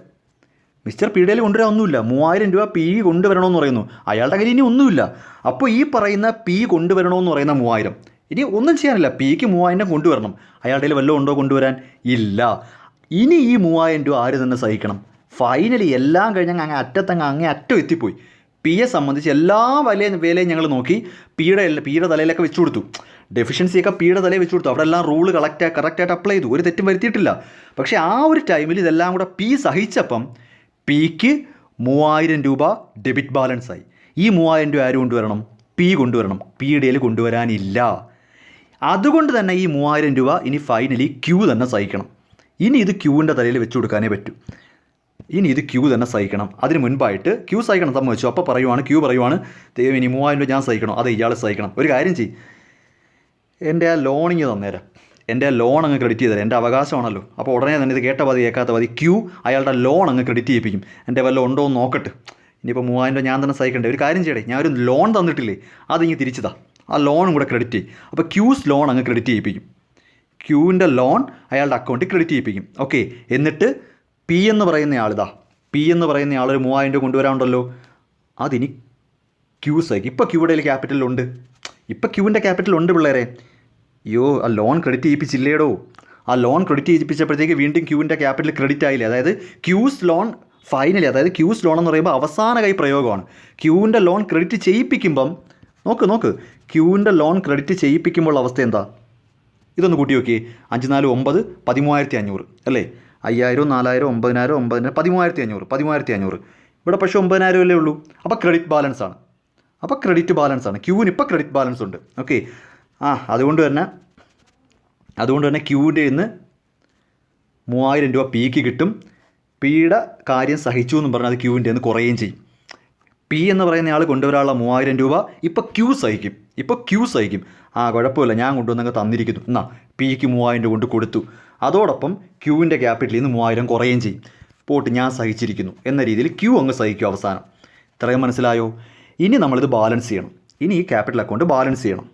മിസ്റ്റർ പിയുടെയിൽ കൊണ്ടുവരാൻ ഒന്നുമില്ല. 3,000 രൂപ പി കൊണ്ടുവരണമെന്ന് പറയുന്നു. അയാളുടെ കയ്യിൽ ഇനി ഒന്നുമില്ല. അപ്പോൾ ഈ പറയുന്ന പി കൊണ്ടുവരണമെന്ന് പറയുന്ന 3,000 ഇനി ഒന്നും ചെയ്യാനില്ല. പിക്ക് 3,000 കൊണ്ടുവരണം. അയാളുടെ കയ്യിൽ വല്ലതും ഉണ്ടോ കൊണ്ടുവരാൻ? ഇല്ല. ഇനി ഈ 3,000 രൂപ ആര് തന്നെ സഹിക്കണം? ഫൈനലി എല്ലാം കഴിഞ്ഞ് അങ്ങേ അറ്റം എത്തിപ്പോയി. പിയെ സംബന്ധിച്ച് എല്ലാ വേലയും ഞങ്ങൾ നോക്കി. പിയുടെ തലയിലൊക്കെ വെച്ച് കൊടുത്തു. ഡെഫിഷ്യൻസിയൊക്കെ പിയുടെ തലയിൽ വെച്ച് കൊടുത്തു. അവിടെ എല്ലാം റൂള് കറക്റ്റായിട്ട് അപ്ലൈ ചെയ്തു. ഒരു തെറ്റും വരുത്തിയിട്ടില്ല. പക്ഷേ ആ ഒരു ടൈമിൽ ഇതെല്ലാം കൂടെ പി സഹിച്ചപ്പം പിക്ക് 3,000 രൂപ ഡെബിറ്റ് ബാലൻസായി. ഈ 3,000 രൂപ ആര് കൊണ്ടുവരണം? പി കൊണ്ടുവരണം. പിയുടെ കൊണ്ടുവരാനില്ല. അതുകൊണ്ട് തന്നെ ഈ 3,000 രൂപ ഇനി ഫൈനലി ക്യൂ തന്നെ സഹിക്കണം. ഇനി ഇത് ക്യൂവിൻ്റെ തലയിൽ വെച്ച് കൊടുക്കാനേ പറ്റൂ. ക്യൂ തന്നെ സഹിക്കണം. അതിന് മുൻപായിട്ട് ക്യൂ സഹിക്കണം സമ്മതിച്ചു. അപ്പോൾ ക്യൂ പറയുവാണ് ദൈവം ഇനി 3,000 രൂപ ഞാൻ സഹിക്കണം. അത് ഇയാൾ സഹിക്കണം. ഒരു കാര്യം ചെയ്യും, എൻ്റെ ആ ലോണിങ് തന്നേരാം. എൻ്റെ ആ ലോൺ അങ്ങ് ക്രെഡിറ്റ് ചെയ്തേരാം. എൻ്റെ അവകാശമാണല്ലോ. അപ്പോൾ ഉടനെ തന്നെ ഇത് കേട്ട മതി കേൾക്കാത്ത മതി ക്യൂ അയാളുടെ ലോൺ അങ്ങ് ക്രെഡിറ്റ് ചെയ്യിപ്പിക്കും. എൻ്റെ വല്ല ഉണ്ടോ എന്ന് നോക്കട്ടെ. ഇനിയിപ്പോൾ 3,000 രൂപ ഞാൻ തന്നെ സഹിക്കണ്ടേ? ഒരു കാര്യം ചെയ്യട്ടെ, ഞാനൊരു ലോൺ തന്നിട്ടില്ലേ, അതിങ്ങ് തിരിച്ചതാ. ആ ലോണും കൂടെ ക്രെഡിറ്റ് ചെയ്യും. അപ്പോൾ ക്യൂസ് ലോൺ അങ്ങ് ക്രെഡിറ്റ് ചെയ്യിപ്പിക്കും. ക്യൂവിൻ്റെ ലോൺ അയാളുടെ അക്കൗണ്ടിൽ ക്രെഡിറ്റ് ചെയ്യിപ്പിക്കും. ഓക്കെ. എന്നിട്ട് പി എന്ന് പറയുന്ന ആളൊരു 3,000 രൂപ കൊണ്ടുവരാനുണ്ടല്ലോ. അതിനി ക്യൂ സഹിക്കും. ഇപ്പോൾ ക്യൂയുടെ ക്യാപിറ്റലുണ്ട്. ക്യൂവിൻ്റെ ക്യാപിറ്റലുണ്ട് പിള്ളേരെ. അയ്യോ, ആ ലോൺ ക്രെഡിറ്റ് ചെയ്യിപ്പിച്ചില്ലേടോ. ആ ലോൺ ക്രെഡിറ്റ് ചെയ്യിപ്പിച്ചപ്പോഴത്തേക്ക് വീണ്ടും ക്യൂവിൻ്റെ ക്യാപിറ്റൽ ക്രെഡിറ്റ് ആയില്ലേ. അതായത് ക്യൂസ് ലോൺ ഫൈനലി, അതായത് ക്യൂസ് ലോൺ എന്ന് പറയുമ്പോൾ അവസാന കൈ പ്രയോഗമാണ്. ക്യൂവിൻ്റെ ലോൺ ക്രെഡിറ്റ് ചെയ്യിപ്പിക്കുമ്പം നോക്ക് ക്യൂവിൻ്റെ ലോൺ ക്രെഡിറ്റ് ചെയ്യിപ്പിക്കുമ്പോൾ അവസ്ഥ എന്താ? ഇതൊന്ന് കൂട്ടി നോക്കിയേ. 5 4 9 13,500 അല്ലേ? 5,000 4,000 9,000 13,500. ഇവിടെ പക്ഷേ 9,000 അല്ലേ ഉള്ളൂ. അപ്പോൾ ക്രെഡിറ്റ് ബാലൻസ് ആണ്. ക്യൂവിന് ഇപ്പോൾ ക്രെഡിറ്റ് ബാലൻസ് ഉണ്ട്. ഓക്കെ. അതുകൊണ്ട് തന്നെ ക്യൂവിൻ്റെ നിന്ന് 3,000 രൂപ പിക്ക് കിട്ടും. പിയുടെ കാര്യം സഹിച്ചു എന്നും പറഞ്ഞാൽ അത് ക്യൂവിൻ്റെ നിന്ന് കുറയുകയും ചെയ്യും. പി എന്ന് പറയുന്ന ആൾ കൊണ്ടുവരാനുള്ള 3,000 രൂപ ഇപ്പോൾ ക്യൂ സഹിക്കും. കുഴപ്പമില്ല, ഞാൻ കൊണ്ടുവന്നങ്ങ് തന്നിരിക്കുന്നു. എന്നാ പിക്ക് 3,000 രൂപ കൊണ്ട് കൊടുത്തു. അതോടൊപ്പം ക്യൂവിൻ്റെ ക്യാപിറ്റലിൽ നിന്ന് 3,000 കുറയുകയും ചെയ്യും. പോട്ട് ഞാൻ സഹിച്ചിരിക്കുന്നു എന്ന രീതിയിൽ ക്യൂ അങ്ങ് സഹിക്കും അവസാനം. ഇത്രയും മനസ്സിലായോ? ഇനി നമ്മളിത് ബാലൻസ് ചെയ്യണം. ഇനി ഈ ക്യാപിറ്റൽ അക്കൗണ്ട് ബാലൻസ് ചെയ്യണം.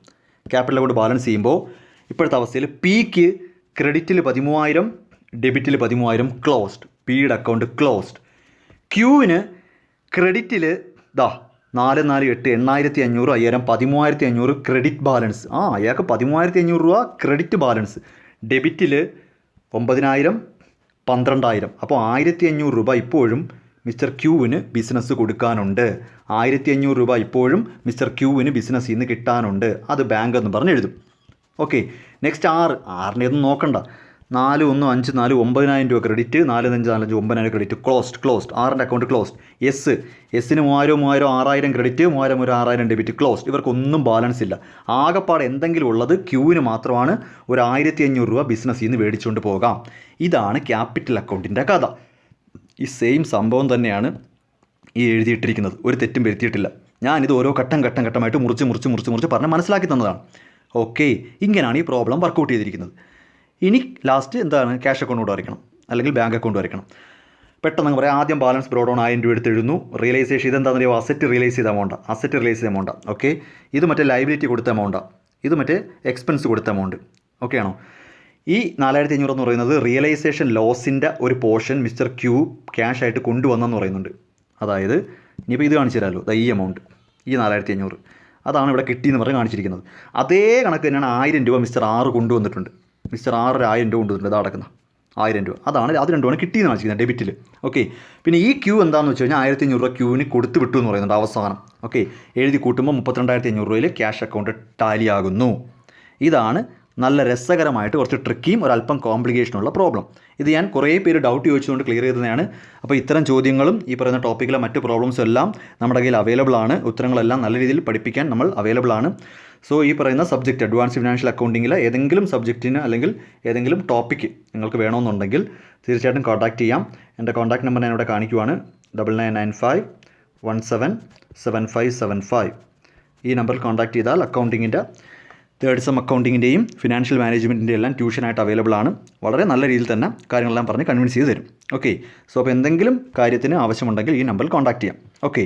ക്യാപിറ്റൽ അക്കൗണ്ട് ബാലൻസ് ചെയ്യുമ്പോൾ ഇപ്പോഴത്തെ അവസ്ഥയിൽ പിക്ക് ക്രെഡിറ്റിൽ 13,000 ഡെബിറ്റിൽ 13,000 ക്ലോസ്ഡ്, പിയുടെ അക്കൗണ്ട് ക്ലോസ്ഡ്. ക്യൂവിന് ക്രെഡിറ്റിൽ 448 8,500 5000 13,500 credit balance. അയാൾക്ക് 13,500 രൂപ ക്രെഡിറ്റ് ബാലൻസ്. ഡെബിറ്റിൽ 9,000 12,000. അപ്പോൾ 1,500 രൂപ ഇപ്പോഴും മിസ്റ്റർ ക്യൂവിന് ബിസിനസ് കൊടുക്കാനുണ്ട്. 1,500 രൂപ ഇപ്പോഴും മിസ്റ്റർ ക്യൂവിന് ബിസിനസ്സിൽ നിന്ന് കിട്ടാനുണ്ട്. അത് ബാങ്ക് എന്ന് പറഞ്ഞ് എഴുതും. ഓക്കെ. നെക്സ്റ്റ് 6 ഒന്നും നോക്കണ്ട. 4 1 5 4 9,000 രൂപ ക്രെഡിറ്റ്, 4 5 4 5 9,000 ക്രെഡിറ്റ്, ക്ലോസ്ഡ്. 6ൻ്റെ അക്കൗണ്ട് ക്ലോസ്ഡ്. എസ്സിന് 3,000 6,000 ക്രെഡിറ്റ്, 3,000 6,000 ഡെബിറ്റ്, ക്ലോസ്ഡ്. ഇവർക്കൊന്നും ബാലൻസ് ഇല്ല. ആകെപ്പാട് എന്തെങ്കിലും ഉള്ളത് ക്യൂവിന് മാത്രമാണ്. ഒരു 1,500 രൂപ ബിസിനസ്സിൽ നിന്ന് മേടിച്ചുകൊണ്ട് പോകാം. ഇതാണ് ക്യാപിറ്റൽ അക്കൗണ്ടിൻ്റെ കഥ. ഈ സെയിം സംഭവം തന്നെയാണ് ഈ എഴുതിയിട്ടിരിക്കുന്നത്. ഒരു തെറ്റും വരുത്തിയിട്ടില്ല. ഞാനിത് ഓരോ ഘട്ടമായിട്ട് മുറിച്ച് പറഞ്ഞ് മനസ്സിലാക്കി തന്നതാണ്. ഓക്കെ. ഇങ്ങനെയാണ് ഈ പ്രോബ്ലം വർക്കൗട്ട് ചെയ്തിരിക്കുന്നത്. ഇനി ലാസ്റ്റ് എന്താണ്? ക്യാഷ് അക്കൗണ്ട് കൂടെ വരയ്ക്കണം, അല്ലെങ്കിൽ ബാങ്ക് അക്കൗണ്ട് വരയ്ക്കണം. പെട്ടെന്ന് പറയാം. ആദ്യം ബാലൻസ് ബ്രോഡ് ഓൺ 1000 രൂപ എടുത്ത് എഴുതുന്നു. റിയലൈസേഷൻ ഇതെന്താണെന്ന് അറിയാമോ? അസറ്റ് റിയലൈസ് ചെയ്ത എമൗണ്ട്. ഓക്കെ. ഇത് മറ്റേ ലൈബിലിറ്റി കൊടുത്ത എമൗണ്ടാണ്. ഇത് മറ്റേ എക്സ്പെൻസ് കൊടുത്ത എമൗണ്ട്. ഓക്കെ ആണോ? ഈ 4,500 എന്ന് പറയുന്നത് റിയലൈസേഷൻ ലോസിൻ്റെ ഒരു പോർഷൻ മിസ്റ്റർ ക്യൂ ക്യാഷ് ആയിട്ട് കൊണ്ടുവന്നെന്ന് പറയുന്നുണ്ട്. അതായത് ഇനിയിപ്പോൾ ഇത് കാണിച്ചു തരാമല്ലോ. ഈ എമൗണ്ട്, ഈ 4,500 അതാണ് ഇവിടെ കിട്ടിയെന്ന് പറഞ്ഞ് കാണിച്ചിരിക്കുന്നത്. അതേ കണക്ക് തന്നെയാണ് 1,000 രൂപ മിസ്റ്റർ 6 കൊണ്ടുവന്നിട്ടുണ്ട്. മിസ്റ്റർ 6 1,000 രൂപ കൊണ്ടുവന്നിട്ടുണ്ട്. ഇത് അടക്കുന്ന 1,000 രൂപ. അത് 2 കിട്ടിയെന്ന് കാണിച്ചിരിക്കുന്നത് ഡെബിറ്റിൽ. ഓക്കെ. പിന്നെ ഈ ക്യൂ എന്താണെന്ന് വെച്ച് കഴിഞ്ഞാൽ 1,500 രൂപ ക്യൂവിന് കൊടുത്തു വിട്ടു എന്ന് പറയുന്നുണ്ട് അവസാനം. ഓക്കെ. എഴുതി കൂട്ടുമ്പോൾ 32,500 രൂപയിൽ ക്യാഷ് അക്കൗണ്ട് ടാലിയാകുന്നു. ഇതാണ് നല്ല രസകരമായിട്ട് കുറച്ച് ട്രിക്കിയും ഒരല്പം കോംപ്ലിക്കേഷനുള്ള പ്രോബ്ലം. ഇത് ഞാൻ കുറേ പേര് ഡൗട്ട് ചോദിച്ചുകൊണ്ട് ക്ലിയർ ചെയ്തതാണ്. അപ്പോൾ ഇത്തരം ചോദ്യങ്ങളും ഈ പറയുന്ന ടോപ്പിക്കിലെ മറ്റ് പ്രോബ്ലംസും എല്ലാം നമ്മുടെ കയ്യിൽ അവൈലബിൾ ആണ്. ഉത്തരങ്ങളെല്ലാം നല്ല രീതിയിൽ പഠിപ്പിക്കാൻ നമ്മൾ അവൈലബിൾ ആണ്. സോ ഈ പറയുന്ന സബ്ജക്റ്റ് അഡ്വാൻസ് ഫിനാൻഷ്യൽ അക്കൗണ്ടിങ്ങിലെ ഏതെങ്കിലും സബ്ജക്റ്റിന് അല്ലെങ്കിൽ ഏതെങ്കിലും ടോപ്പിക്ക് നിങ്ങൾക്ക് വേണമെന്നുണ്ടെങ്കിൽ തീർച്ചയായിട്ടും കോൺടാക്റ്റ് ചെയ്യാം. എൻ്റെ കോൺടാക്ട് നമ്പർ ഞാൻ ഇവിടെ കാണിക്കുവാണ്. 9995 177575. ഈ നമ്പറിൽ കോൺടാക്റ്റ് ചെയ്താൽ അക്കൗണ്ടിങ്ങിൻ്റെ തേർഡ് സെം അക്കൗണ്ടിങ്ങിൻ്റെയും ഫിനാൻഷ്യൽ മാനേജ്മെൻറ്റിൻ്റെ എല്ലാം ട്യൂഷനായിട്ട് അവൈലബിൾ ആണ്. വളരെ നല്ല രീതിയിൽ തന്നെ കാര്യങ്ങളെല്ലാം പറഞ്ഞ് കൺവിൻസ് ചെയ്ത് തരും. ഓക്കെ. സോ അപ്പോൾ എന്തെങ്കിലും കാര്യത്തിന് ആവശ്യമുണ്ടെങ്കിൽ ഈ നമ്പറിൽ കോൺടാക്റ്റ് ചെയ്യാം. ഓക്കെ.